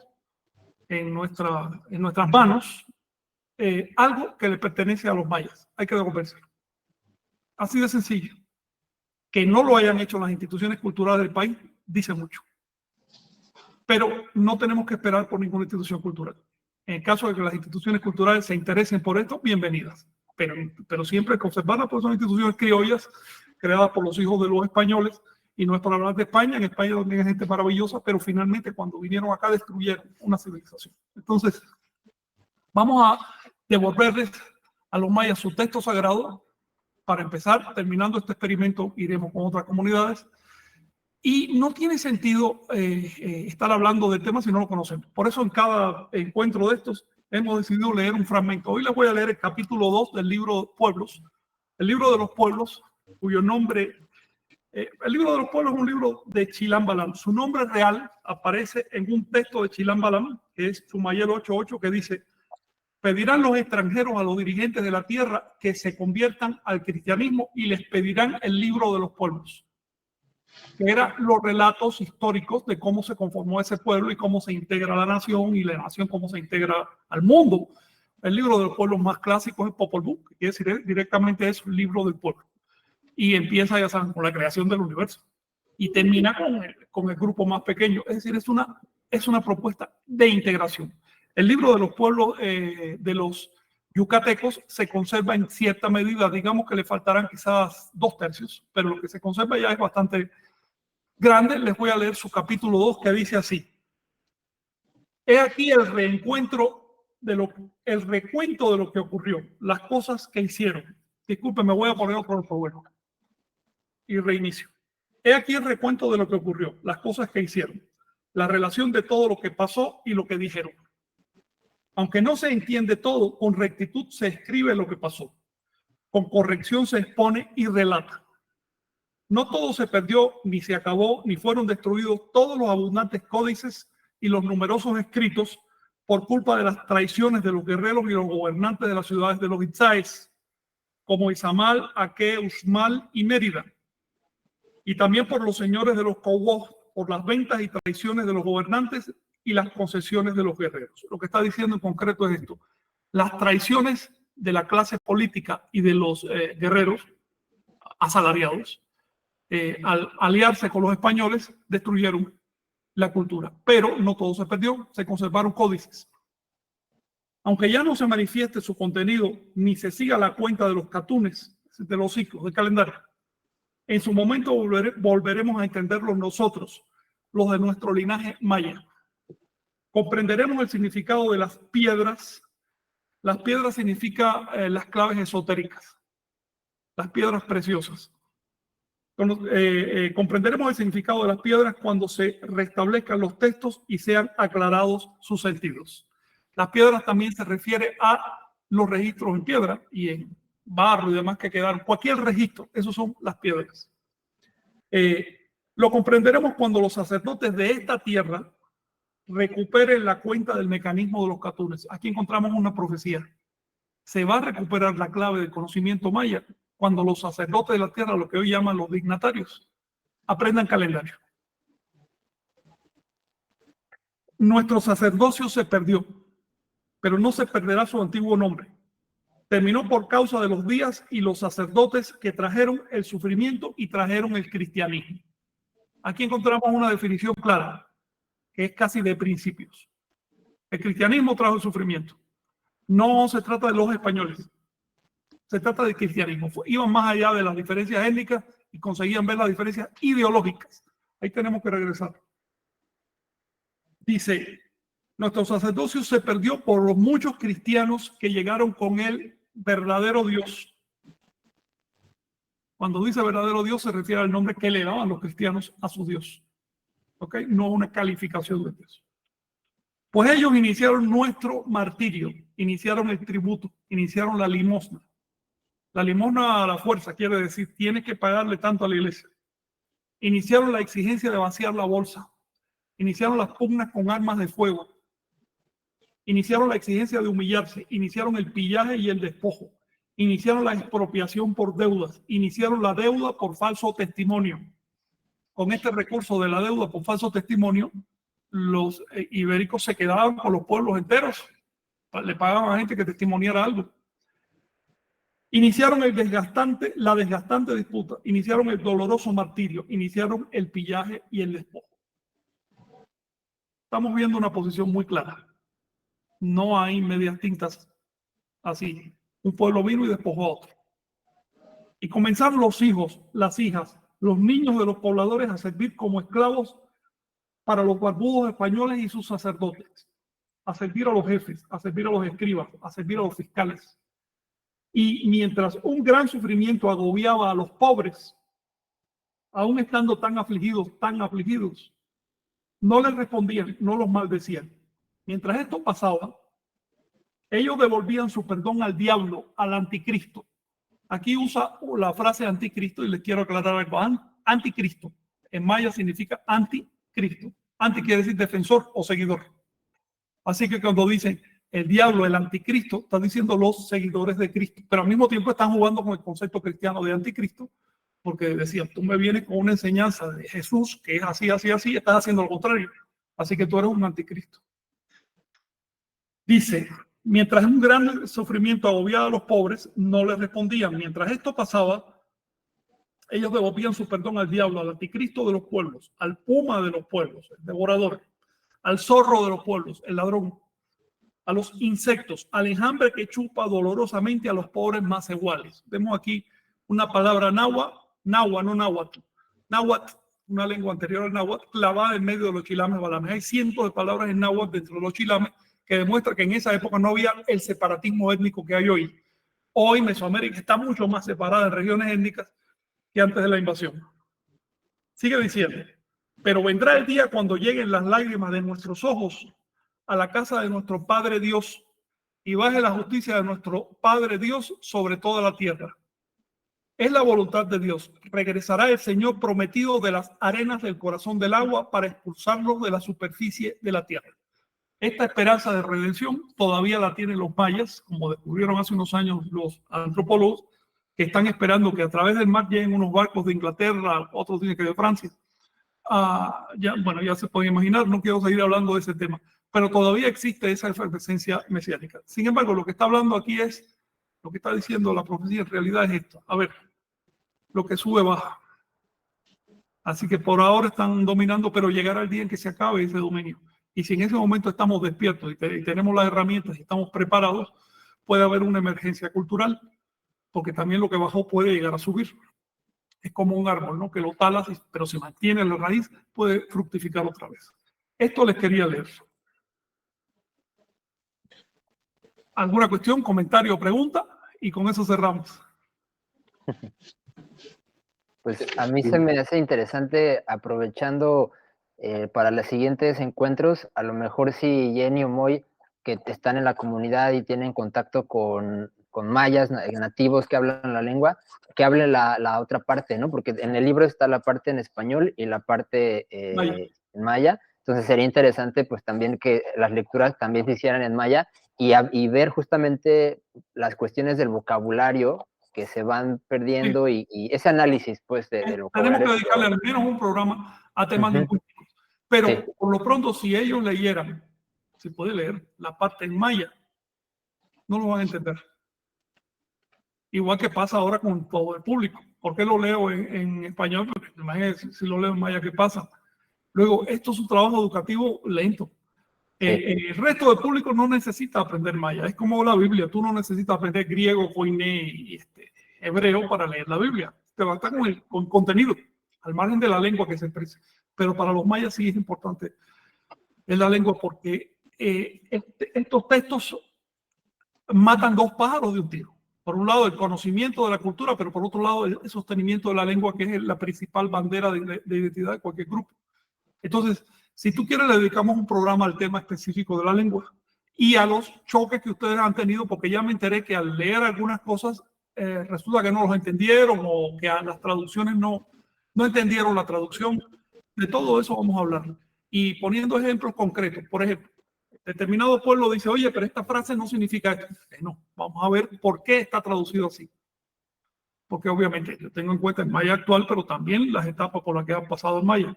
[SPEAKER 2] en nuestras manos algo que le pertenece a los mayas. Hay que devolvérselo. Así de sencillo. Que no lo hayan hecho las instituciones culturales del país dice mucho. Pero no tenemos que esperar por ninguna institución cultural. En el caso de que las instituciones culturales se interesen por esto, bienvenidas. Pero siempre conservadas, porque son instituciones criollas creadas por los hijos de los españoles. Y no es para hablar de España, en España también hay gente maravillosa, pero finalmente cuando vinieron acá destruyeron una civilización. Entonces, vamos a devolverles a los mayas su texto sagrado. Para empezar, terminando este experimento, iremos con otras comunidades. Y no tiene sentido estar hablando del tema si no lo conocemos. Por eso en cada encuentro de estos hemos decidido leer un fragmento. Hoy les voy a leer el capítulo 2 del libro Pueblos. El libro de los pueblos, cuyo nombre... el libro de los pueblos es un libro de Chilam Balam. Su nombre real aparece en un texto de Chilam Balam, que es Chumayel 8:8, que dice: pedirán los extranjeros a los dirigentes de la tierra que se conviertan al cristianismo y les pedirán el libro de los pueblos, que eran los relatos históricos de cómo se conformó ese pueblo y cómo se integra la nación, y la nación cómo se integra al mundo. El libro de los pueblos más clásico es Popol Vuh, que quiere decir directamente es un libro del pueblo. Y empieza, ya saben, con la creación del universo. Y termina con el grupo más pequeño. Es decir, es una propuesta de integración. El libro de los pueblos de los yucatecos se conserva en cierta medida. Digamos que le faltarán quizás 2/3, pero lo que se conserva ya es bastante grande. Les voy a leer su capítulo 2, que dice así: he aquí el recuento de lo que ocurrió, las cosas que hicieron. Disculpen, me voy a poner otro bueno. Y reinicio. He aquí el recuento de lo que ocurrió, las cosas que hicieron, la relación de todo lo que pasó y lo que dijeron. Aunque no se entiende todo, con rectitud se escribe lo que pasó. Con corrección se expone y relata. No todo se perdió, ni se acabó, ni fueron destruidos todos los abundantes códices y los numerosos escritos por culpa de las traiciones de los guerreros y los gobernantes de las ciudades de los Itzáes, como Izamal, Aque, Uxmal y Mérida, y también por los señores de los Cowos, por las ventas y traiciones de los gobernantes y las concesiones de los guerreros. Lo que está diciendo en concreto es esto: las traiciones de la clase política y de los guerreros asalariados, al aliarse con los españoles, destruyeron la cultura. Pero no todo se perdió, se conservaron códices. Aunque ya no se manifieste su contenido ni se siga la cuenta de los catunes, de los ciclos, del calendario, en su momento volveremos a entenderlos nosotros, los de nuestro linaje maya. Comprenderemos el significado de las piedras. Las piedras significa las claves esotéricas, las piedras preciosas. Comprenderemos el significado de las piedras cuando se restablezcan los textos y sean aclarados sus sentidos. Las piedras también se refiere a los registros en piedra y en barro y demás que quedaron. Cualquier registro, esos son las piedras. Lo comprenderemos cuando los sacerdotes de esta tierra recuperen la cuenta del mecanismo de los catunes. Aquí encontramos una profecía. Se va a recuperar la clave del conocimiento maya cuando los sacerdotes de la tierra, lo que hoy llaman los dignatarios, aprendan calendario. Nuestro sacerdocio se perdió, pero no se perderá su antiguo nombre. Terminó por causa de los días y los sacerdotes que trajeron el sufrimiento y trajeron el cristianismo. Aquí encontramos una definición clara, que es casi de principios. El cristianismo trajo el sufrimiento. No se trata de los españoles, se trata del cristianismo. Iban más allá de las diferencias étnicas y conseguían ver las diferencias ideológicas. Ahí tenemos que regresar. Dice: nuestro sacerdocio se perdió por los muchos cristianos que llegaron con el verdadero Dios. Cuando dice verdadero Dios se refiere al nombre que le daban los cristianos a su Dios. ¿Ok? No una calificación de Dios. Pues ellos iniciaron nuestro martirio, iniciaron el tributo, iniciaron la limosna. La limosna a la fuerza quiere decir, tienes que pagarle tanto a la iglesia. Iniciaron la exigencia de vaciar la bolsa. Iniciaron las pugnas con armas de fuego. Iniciaron la exigencia de humillarse. Iniciaron el pillaje y el despojo. Iniciaron la expropiación por deudas. Iniciaron la deuda por falso testimonio. Con este recurso de la deuda por falso testimonio, los ibéricos se quedaban con los pueblos enteros. Le pagaban a gente que testimoniara algo. Iniciaron la desgastante disputa. Iniciaron el doloroso martirio. Iniciaron el pillaje y el despojo. Estamos viendo una posición muy clara. No hay medias tintas así. Un pueblo vino y despojó a otro. Y comenzaron los hijos, las hijas, los niños de los pobladores a servir como esclavos para los barbudos españoles y sus sacerdotes, a servir a los jefes, a servir a los escribas, a servir a los fiscales. Y mientras un gran sufrimiento agobiaba a los pobres, aún estando tan afligidos, no les respondían, no los maldecían. Mientras esto pasaba, ellos devolvían su perdón al diablo, al anticristo. Aquí usa la frase anticristo y les quiero aclarar algo. Anticristo en maya significa anticristo. Anti quiere decir defensor o seguidor. Así que cuando dicen el diablo, el anticristo, está diciendo los seguidores de Cristo, pero al mismo tiempo están jugando con el concepto cristiano de anticristo, porque decían, tú me vienes con una enseñanza de Jesús que es así, así, así, estás haciendo lo contrario. Así que tú eres un anticristo. Dice, mientras un gran sufrimiento agobiaba a los pobres, no les respondían. Mientras esto pasaba, ellos devolvían su perdón al diablo, al anticristo de los pueblos, al puma de los pueblos, el devorador, al zorro de los pueblos, el ladrón, a los insectos, al enjambre que chupa dolorosamente a los pobres más iguales. Vemos aquí una palabra náhuatl, no náhuatl. Náhuatl, una lengua anterior al náhuatl, clavada en medio de los chilames balames. Hay cientos de palabras en náhuatl dentro de los chilames que demuestra que en esa época no había el separatismo étnico que hay hoy. Hoy Mesoamérica está mucho más separada en regiones étnicas que antes de la invasión. Sigue diciendo, pero vendrá el día cuando lleguen las lágrimas de nuestros ojos a la casa de nuestro Padre Dios y baje la justicia de nuestro Padre Dios sobre toda la tierra. Es la voluntad de Dios. Regresará el Señor prometido de las arenas del corazón del agua para expulsarlos de la superficie de la tierra. Esta esperanza de redención todavía la tienen los mayas, como descubrieron hace unos años los antropólogos, que están esperando que a través del mar lleguen unos barcos de Inglaterra, otros dicen que de Francia. Ya se puede imaginar, no quiero seguir hablando de ese tema, pero todavía existe esa efervescencia mesiánica. Sin embargo, lo que está hablando aquí es, lo que está diciendo la profecía en realidad es esto. A ver, lo que sube baja. Así que por ahora están dominando, pero llegará el día en que se acabe ese dominio. Y si en ese momento estamos despiertos y tenemos las herramientas y estamos preparados, puede haber una emergencia cultural, porque también lo que bajó puede llegar a subir. Es como un árbol, ¿no? Que lo talas, pero se mantiene en la raíz, puede fructificar otra vez. Esto les quería leer. ¿Alguna cuestión, comentario o pregunta? Y con eso cerramos.
[SPEAKER 1] Pues a mí se me hace interesante, aprovechando para los siguientes encuentros, a lo mejor si Jenny o Moy, que están en la comunidad y tienen contacto con mayas nativos que hablan la lengua, que hablen la otra parte, ¿no? Porque en el libro está la parte en español y la parte en maya. Entonces sería interesante pues también que las lecturas también se hicieran en maya y ver justamente las cuestiones del vocabulario que se van perdiendo y ese análisis pues del vocabulario.
[SPEAKER 2] Tenemos que dedicarle al menos un programa a temas lingüísticos. Pero por lo pronto, si ellos leyeran, si puede leer la parte en maya, no lo van a entender. Igual que pasa ahora con todo el público. ¿Por qué lo leo en español? Porque imagínense, si lo leo en maya, ¿qué pasa? Luego, esto es un trabajo educativo lento. El resto del público no necesita aprender maya. Es como la Biblia. Tú no necesitas aprender griego, koiné y hebreo para leer la Biblia. Te basta con contenido, al margen de la lengua que se exprese. Pero para los mayas sí es importante en la lengua porque estos textos matan dos pájaros de un tiro. Por un lado, el conocimiento de la cultura, pero por otro lado, el sostenimiento de la lengua, que es la principal bandera de identidad de cualquier grupo. Entonces, si tú quieres, le dedicamos un programa al tema específico de la lengua y a los choques que ustedes han tenido, porque ya me enteré que al leer algunas cosas resulta que no los entendieron o que a las traducciones no entendieron la traducción. De todo eso vamos a hablar. Y poniendo ejemplos concretos, por ejemplo, determinado pueblo dice, oye, pero esta frase no significa esto. No, vamos a ver por qué está traducido así. Porque obviamente yo tengo en cuenta el maya actual, pero también las etapas por las que han pasado el maya.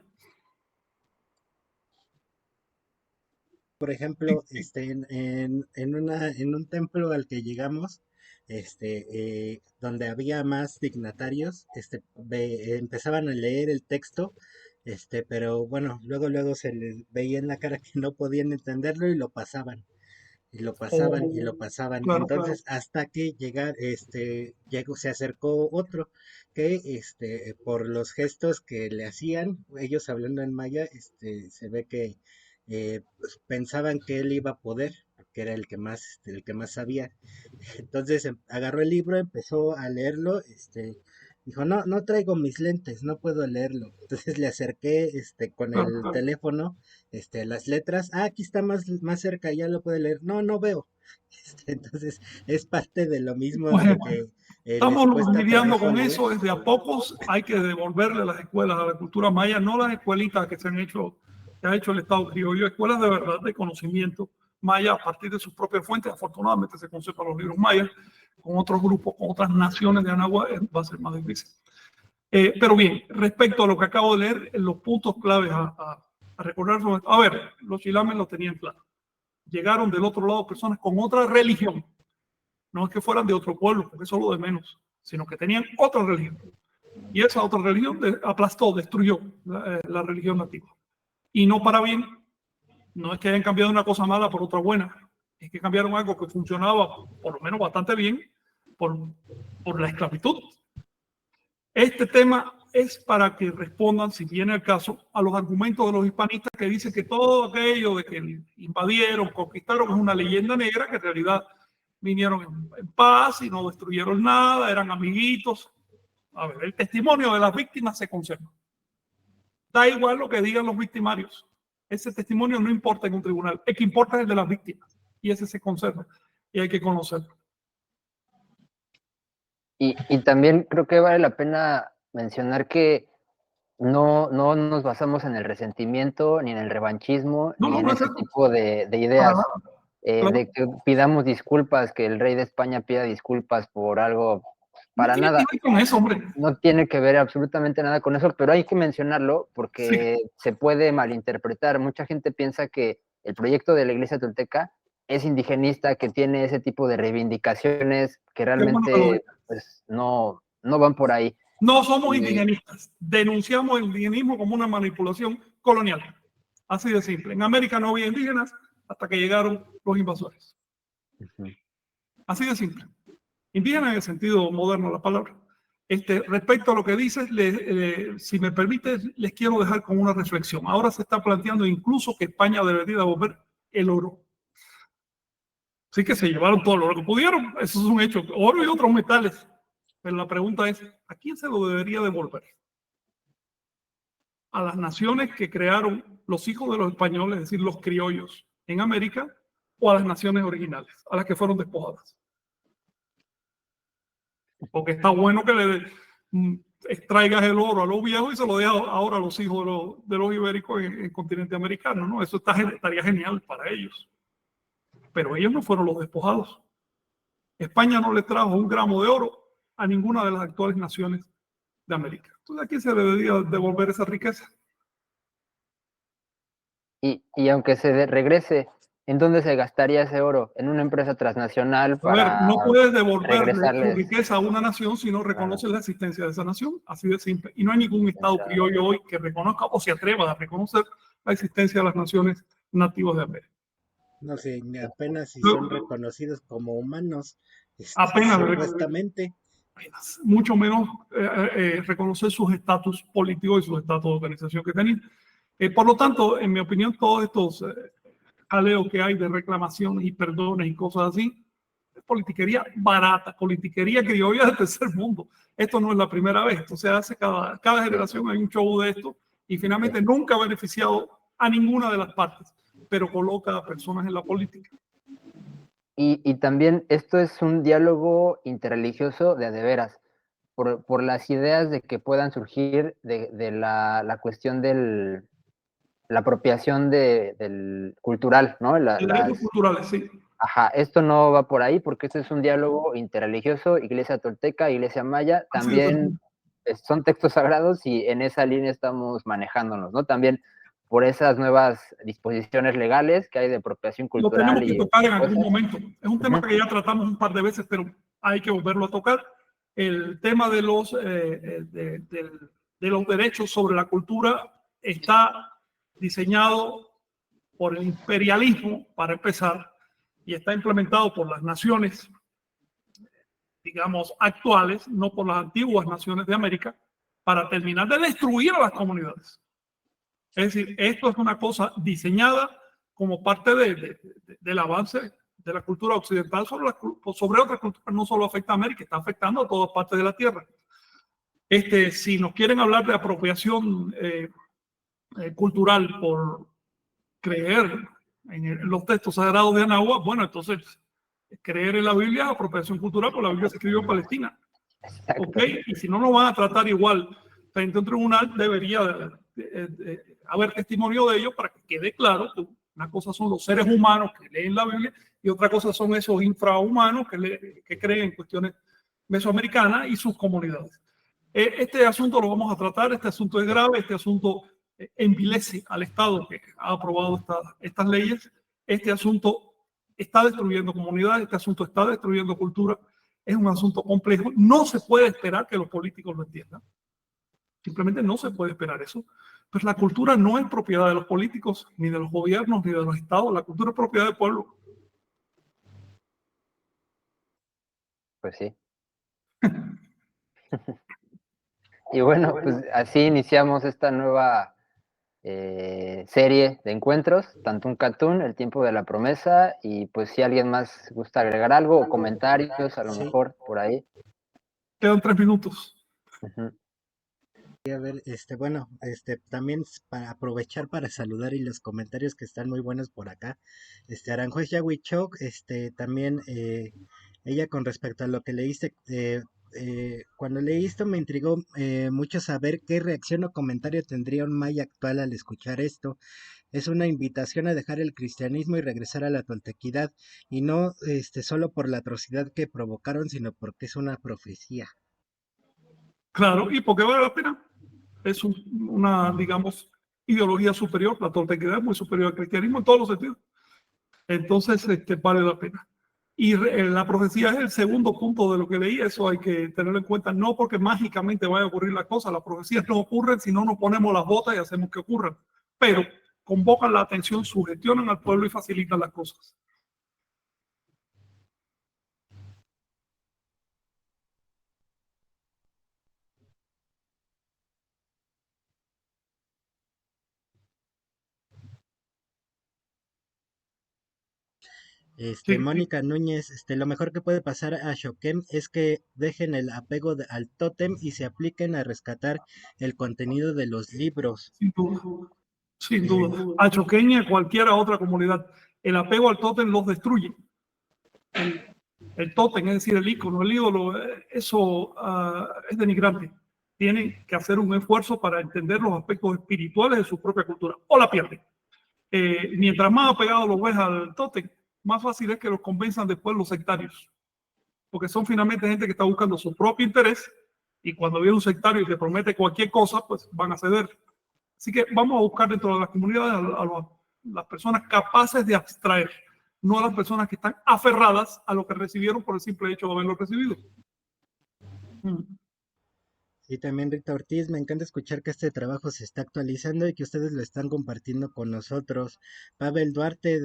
[SPEAKER 4] Por ejemplo, en un templo al que llegamos, donde había más dignatarios, empezaban a leer el texto, pero bueno, luego se les veía en la cara que no podían entenderlo y lo pasaban. Y lo pasaban y lo pasaban.
[SPEAKER 2] Claro,
[SPEAKER 4] Entonces,
[SPEAKER 2] claro.
[SPEAKER 4] hasta que se acercó otro que, por los gestos que le hacían, ellos hablando en maya, se ve que pues, pensaban que él iba a poder, porque era el que más sabía. Entonces, agarró el libro, empezó a leerlo, Dijo, no, no traigo mis lentes, no puedo leerlo. Entonces le acerqué con el teléfono las letras. Ah, aquí está más cerca, ya lo puede leer. No, no veo. Entonces es parte de lo mismo de
[SPEAKER 2] Bueno,
[SPEAKER 4] que les
[SPEAKER 2] estamos
[SPEAKER 4] cuesta
[SPEAKER 2] lidiando
[SPEAKER 4] trabajo
[SPEAKER 2] con
[SPEAKER 4] leer.
[SPEAKER 2] eso desde a pocos. Hay que devolverle las escuelas a la cultura maya, no las escuelitas que que ha hecho el Estado criollo, escuelas de verdad de conocimiento maya a partir de sus propias fuentes. Afortunadamente se conservan los libros mayas. Con otros grupos, con otras naciones de Anagua, va a ser más difícil. Pero bien, respecto a lo que acabo de leer, los puntos claves a recordar sobre esto. A ver, los chilames lo tenían claro. Llegaron del otro lado personas con otra religión. No es que fueran de otro pueblo, porque eso es lo de menos, sino que tenían otra religión. Y esa otra religión aplastó, destruyó la religión nativa. Y no para bien. No es que hayan cambiado una cosa mala por otra buena. Es que cambiaron algo que funcionaba por lo menos bastante bien por la esclavitud. Este tema es para que respondan, si viene el caso, a los argumentos de los hispanistas que dicen que todo aquello de que invadieron, conquistaron, es una leyenda negra, que en realidad vinieron en paz y no destruyeron nada, eran amiguitos. A ver, el testimonio de las víctimas se conserva. Da igual lo que digan los victimarios. Ese testimonio no importa en un tribunal. El que importa es el de las víctimas. Y ese se conserva. Y hay que conocerlo.
[SPEAKER 1] Y también creo que vale la pena mencionar que no nos basamos en el resentimiento, ni en el revanchismo,
[SPEAKER 2] No,
[SPEAKER 1] ni
[SPEAKER 2] no,
[SPEAKER 1] en
[SPEAKER 2] no es
[SPEAKER 1] ese
[SPEAKER 2] eso.
[SPEAKER 1] tipo de
[SPEAKER 2] Para
[SPEAKER 1] ideas.
[SPEAKER 2] nada. Claro.
[SPEAKER 1] De que pidamos disculpas, que el rey de España pida disculpas por algo,
[SPEAKER 2] No
[SPEAKER 1] para
[SPEAKER 2] tiene que
[SPEAKER 1] nada.
[SPEAKER 2] ver con eso, hombre.
[SPEAKER 1] No tiene que ver absolutamente nada con eso, pero hay que mencionarlo porque
[SPEAKER 2] Sí.
[SPEAKER 1] se puede malinterpretar. Mucha gente piensa que el proyecto de la Iglesia Tolteca es indigenista, que tiene ese tipo de reivindicaciones que
[SPEAKER 2] Qué bueno que lo
[SPEAKER 1] realmente
[SPEAKER 2] digas.
[SPEAKER 1] pues, no van por ahí.
[SPEAKER 2] No somos
[SPEAKER 1] Y,
[SPEAKER 2] indigenistas. Denunciamos el indigenismo como una manipulación colonial. Así de simple. En América no había indígenas hasta que llegaron los invasores. Así de simple. Indígena en el sentido moderno de la palabra. Respecto a lo que dices, si me permite, les quiero dejar con una reflexión. Ahora se está planteando incluso que España debería devolver el oro. Así que se llevaron todo el oro que pudieron. Eso es un hecho. Oro y otros metales. Pero la pregunta es, ¿a quién se lo debería devolver? ¿A las naciones que crearon los hijos de los españoles, es decir, los criollos en América, o a las naciones originales, a las que fueron despojadas? Porque está bueno que extraigas el oro a los viejos y se lo dejas ahora a los hijos de los ibéricos en el continente americano, ¿no? Eso estaría genial para ellos. Pero ellos no fueron los despojados. España no le trajo un gramo de oro a ninguna de las actuales naciones de América. Entonces, ¿a quién se le debería devolver esa riqueza?
[SPEAKER 1] y aunque se regrese, ¿en dónde se gastaría ese oro? En una empresa transnacional
[SPEAKER 2] A ver,
[SPEAKER 1] para
[SPEAKER 2] no puedes devolverle su
[SPEAKER 1] regresarles.
[SPEAKER 2] riqueza a una nación si no reconoces la existencia de esa nación, así de simple. Y no hay ningún Estado criollo hoy que reconozca o se atreva a reconocer la existencia de las naciones nativas de América.
[SPEAKER 4] No sé, apenas si son reconocidos como humanos,
[SPEAKER 2] Apenas,
[SPEAKER 4] supuestamente.
[SPEAKER 2] mucho menos reconocer sus estatus políticos y sus estatus de organización que tenían. Por lo tanto, en mi opinión, todos estos jaleos que hay de reclamaciones y perdones y cosas así, es politiquería barata, politiquería criolla del tercer mundo. Esto no es la primera vez, esto se hace cada generación, hay un show de esto y finalmente nunca ha beneficiado a ninguna de las partes, pero coloca a personas en la política.
[SPEAKER 1] Y también esto es un diálogo interreligioso de veras, por las ideas de que puedan surgir de la cuestión de la apropiación del cultural, ¿no?
[SPEAKER 2] Derechos culturales, sí.
[SPEAKER 1] Ajá, esto no va por ahí porque este es un diálogo interreligioso, iglesia tolteca, iglesia maya, también son textos sagrados y en esa línea estamos manejándonos, ¿no? También por esas nuevas disposiciones legales que hay de apropiación
[SPEAKER 2] Lo
[SPEAKER 1] cultural.
[SPEAKER 2] tenemos que tocar en algún momento. Es un tema que ya tratamos un par de veces, pero hay que volverlo a tocar. El tema de los derechos sobre la cultura está diseñado por el imperialismo, para empezar, y está implementado por las naciones, digamos, actuales, no por las antiguas naciones de América, para terminar de destruir a las comunidades. Es decir, esto es una cosa diseñada como parte del avance de la cultura occidental sobre otras culturas. No solo afecta a América, está afectando a todas partes de la Tierra. Si nos quieren hablar de apropiación cultural por creer en los textos sagrados de Anáhuac, bueno, entonces creer en la Biblia es apropiación cultural, porque la Biblia se escribió en Palestina.
[SPEAKER 1] Exacto.
[SPEAKER 2] ¿Ok? Y si no nos van a tratar igual frente a un tribunal, debería haber testimonio de ellos para que quede claro que una cosa son los seres humanos que leen la Biblia y otra cosa son esos infrahumanos que creen en cuestiones mesoamericanas y sus comunidades. Este asunto lo vamos a tratar, este asunto es grave, este asunto envilece al Estado que ha aprobado estas leyes, este asunto está destruyendo comunidades, este asunto está destruyendo cultura, es un asunto complejo, no se puede esperar que los políticos lo entiendan, simplemente no se puede esperar eso, pues la cultura no es propiedad de los políticos, ni de los gobiernos, ni de los estados, la cultura es propiedad del pueblo.
[SPEAKER 1] Pues sí. Y bueno, pues así iniciamos esta nueva serie de encuentros, Tantún Cantún, El Tiempo de la Promesa, y pues si alguien más gusta agregar algo o comentarios, a lo
[SPEAKER 4] Sí.
[SPEAKER 1] mejor por ahí.
[SPEAKER 2] Quedan 3 minutos.
[SPEAKER 1] Ujú.
[SPEAKER 4] A ver, bueno, también para aprovechar para saludar y los comentarios que están muy buenos por acá. Aranjuez Yahuichok, también ella con respecto a lo que leíste, cuando leí esto me intrigó mucho saber qué reacción o comentario tendría un maya actual al escuchar esto. Es una invitación a dejar el cristianismo y regresar a la toltequidad, y no solo por la atrocidad que provocaron, sino porque es una profecía.
[SPEAKER 2] Claro, y porque vale la pena. Es una, digamos, ideología superior, la toltequidad es muy superior al cristianismo en todos los sentidos. Entonces, vale la pena. Y la profecía es el segundo punto de lo que leí, eso hay que tenerlo en cuenta, no porque mágicamente vaya a ocurrir la cosa, las profecías no ocurren si no nos ponemos las botas y hacemos que ocurran, pero convocan la atención, sugestionan al pueblo y facilitan las cosas. Sí,
[SPEAKER 4] Mónica Núñez, lo mejor que puede pasar a Shokem es que dejen el apego al tótem y se apliquen a rescatar el contenido de los libros.
[SPEAKER 2] sin duda, sin
[SPEAKER 4] Eh,
[SPEAKER 2] duda. A Choqueña, cualquiera otra comunidad, el apego al tótem los destruye. El tótem, es decir, el ícono, el ídolo, eso es denigrante. Tienen que hacer un esfuerzo para entender los aspectos espirituales de su propia cultura, o la pierden. Mientras más apegado lo ves al tótem, más fácil es que los convenzan después los sectarios, porque son finalmente gente que está buscando su propio interés, y cuando viene un sectario y te promete cualquier cosa, pues van a ceder. Así que vamos a buscar dentro de las comunidades a las personas capaces de abstraer, no a las personas que están aferradas a lo que recibieron por el simple hecho de haberlo recibido.
[SPEAKER 4] Y también Rita Ortiz, me encanta escuchar que este trabajo se está actualizando y que ustedes lo están compartiendo con nosotros. Pavel Duarte,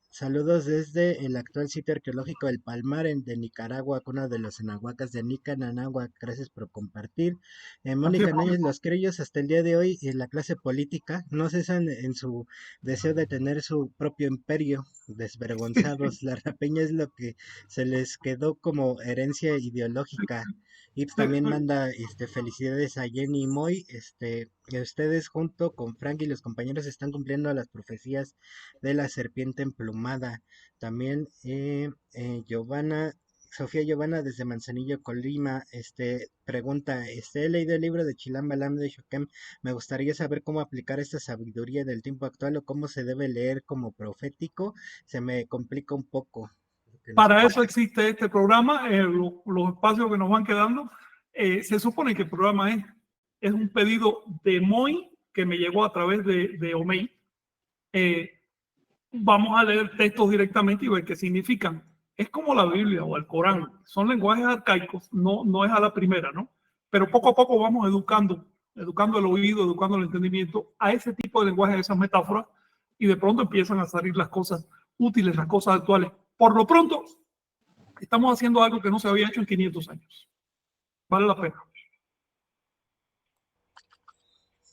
[SPEAKER 4] saludos desde el actual sitio arqueológico del Palmar de Nicaragua, cuna de los enahuacas de Nica, Nanáhuac. Gracias por compartir. Mónica Núñez, los criollos hasta el día de hoy en la clase política no cesan en su deseo de tener su propio imperio, desvergonzados. La rapiña es lo que se les quedó como herencia ideológica. Ips también manda felicidades a Jenny y Moy. Que ustedes junto con Frank y los compañeros están cumpliendo las profecías de la serpiente emplumada. También Sofía Giovanna desde Manzanillo, Colima, pregunta, he leído el libro de Chilam Balam de Shokem, me gustaría saber cómo aplicar esta sabiduría del tiempo actual o cómo se debe leer como profético, se me complica un poco.
[SPEAKER 2] Para eso existe este programa, los espacios que nos van quedando. Se supone que el programa es un pedido de Moy que me llegó a través de Omei. Vamos a leer textos directamente y ver qué significan. Es como la Biblia o el Corán, son lenguajes arcaicos, no es a la primera, ¿no? Pero poco a poco vamos educando el oído, educando el entendimiento a ese tipo de lenguaje, a esas metáforas, y de pronto empiezan a salir las cosas útiles, las cosas actuales. Por lo pronto, estamos haciendo algo que no se había hecho en 500 años. Vale la pena.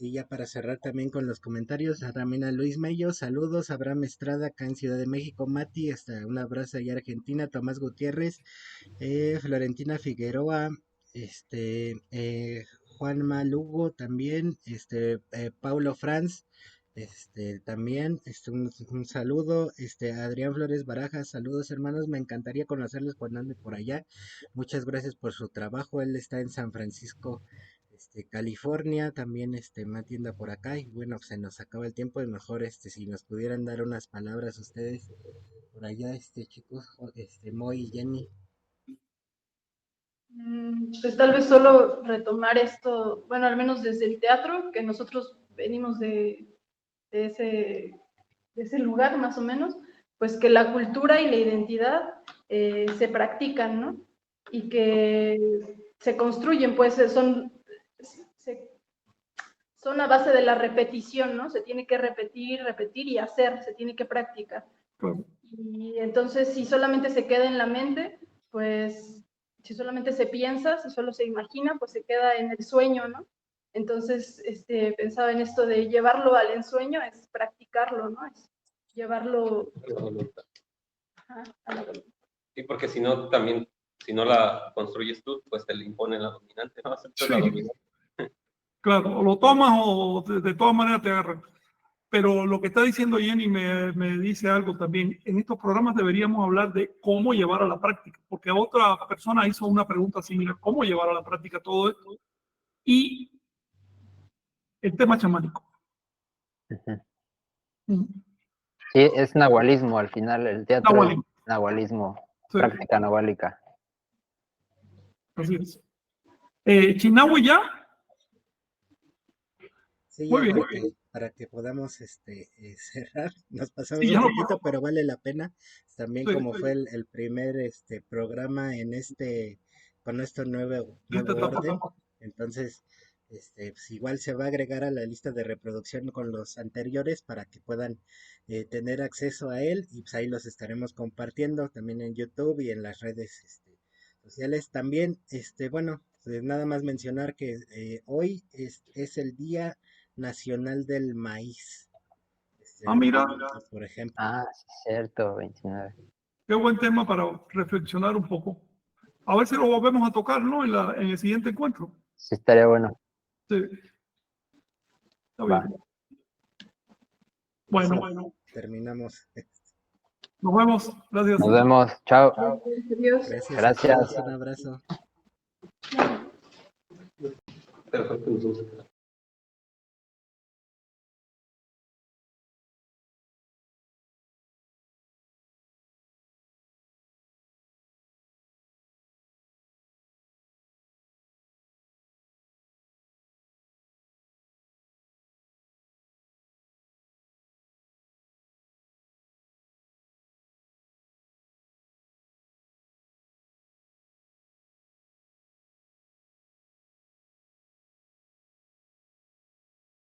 [SPEAKER 4] Y ya para cerrar también con los comentarios, también a Luis Mello, saludos, Abraham Estrada acá en Ciudad de México, Mati, hasta un abrazo allá a Argentina, Tomás Gutiérrez, Florentina Figueroa, Juanma Lugo también, Paulo Franz, también, un saludo, Adrián Flores Barajas, saludos hermanos, me encantaría conocerlos cuando ande por allá, muchas gracias por su trabajo, él está en San Francisco, California, también, me atienda por acá, y bueno, se nos acaba el tiempo, y mejor, si nos pudieran dar unas palabras ustedes por allá, chicos, Moy y Jenny.
[SPEAKER 3] Pues tal vez solo retomar esto, bueno, al menos desde el teatro, que nosotros venimos de ese lugar más o menos, pues que la cultura y la identidad se practican, ¿no? Y que se construyen, pues son a base de la repetición, ¿no? Se tiene que repetir, repetir y hacer, se tiene que practicar.
[SPEAKER 2] Claro.
[SPEAKER 3] Y entonces, si solamente se queda en la mente, pues, si solamente se piensa, si solo se imagina, pues se queda en el sueño, ¿no? Entonces, pensaba en esto de llevarlo al ensueño, es practicarlo, ¿no? Es llevarlo a la voluntad.
[SPEAKER 5] Sí, porque si no, también, si no la construyes tú, pues te le imponen la dominante, ¿no? Aceptas la dominante.
[SPEAKER 2] Claro, o lo tomas o de todas maneras te agarran. Pero lo que está diciendo Jenny me dice algo también. En estos programas deberíamos hablar de cómo llevar a la práctica, porque otra persona hizo una pregunta similar, ¿cómo llevar a la práctica todo esto? Y el tema chamánico.
[SPEAKER 1] Sí, es nahualismo al final, el teatro
[SPEAKER 2] Nahualismo.
[SPEAKER 1] es nahualismo,
[SPEAKER 2] Sí.
[SPEAKER 1] práctica nahuálica.
[SPEAKER 2] Así es. Chinahue ya.
[SPEAKER 4] Sí,
[SPEAKER 2] Muy
[SPEAKER 4] ya
[SPEAKER 2] bien.
[SPEAKER 4] para que podamos cerrar, nos pasamos
[SPEAKER 2] Sí,
[SPEAKER 4] un
[SPEAKER 2] ya
[SPEAKER 4] poquito, pero vale la pena. También
[SPEAKER 2] Sí,
[SPEAKER 4] como fue el primer programa con este nuevo orden. Entonces, pues igual se va a agregar a la lista de reproducción con los anteriores para que puedan tener acceso a él, y pues ahí los estaremos compartiendo también en YouTube y en las redes sociales. También, bueno, pues nada más mencionar que hoy es el Día Nacional del Maíz.
[SPEAKER 2] Mira,
[SPEAKER 4] Por ejemplo.
[SPEAKER 1] Ah, sí, cierto, 29.
[SPEAKER 2] qué buen tema para reflexionar un poco. A ver si lo volvemos a tocar, ¿no? En el siguiente encuentro.
[SPEAKER 1] Sí, estaría bueno.
[SPEAKER 2] Sí. Está
[SPEAKER 1] Va.
[SPEAKER 2] bien.
[SPEAKER 4] Pues sí,
[SPEAKER 2] Bueno,
[SPEAKER 4] terminamos.
[SPEAKER 2] nos vemos. Gracias.
[SPEAKER 1] Nos vemos. Chao.
[SPEAKER 3] Adiós.
[SPEAKER 4] Gracias a
[SPEAKER 1] Gracias.
[SPEAKER 4] todos, un abrazo.
[SPEAKER 5] Pero creo que nos vamos a quedar.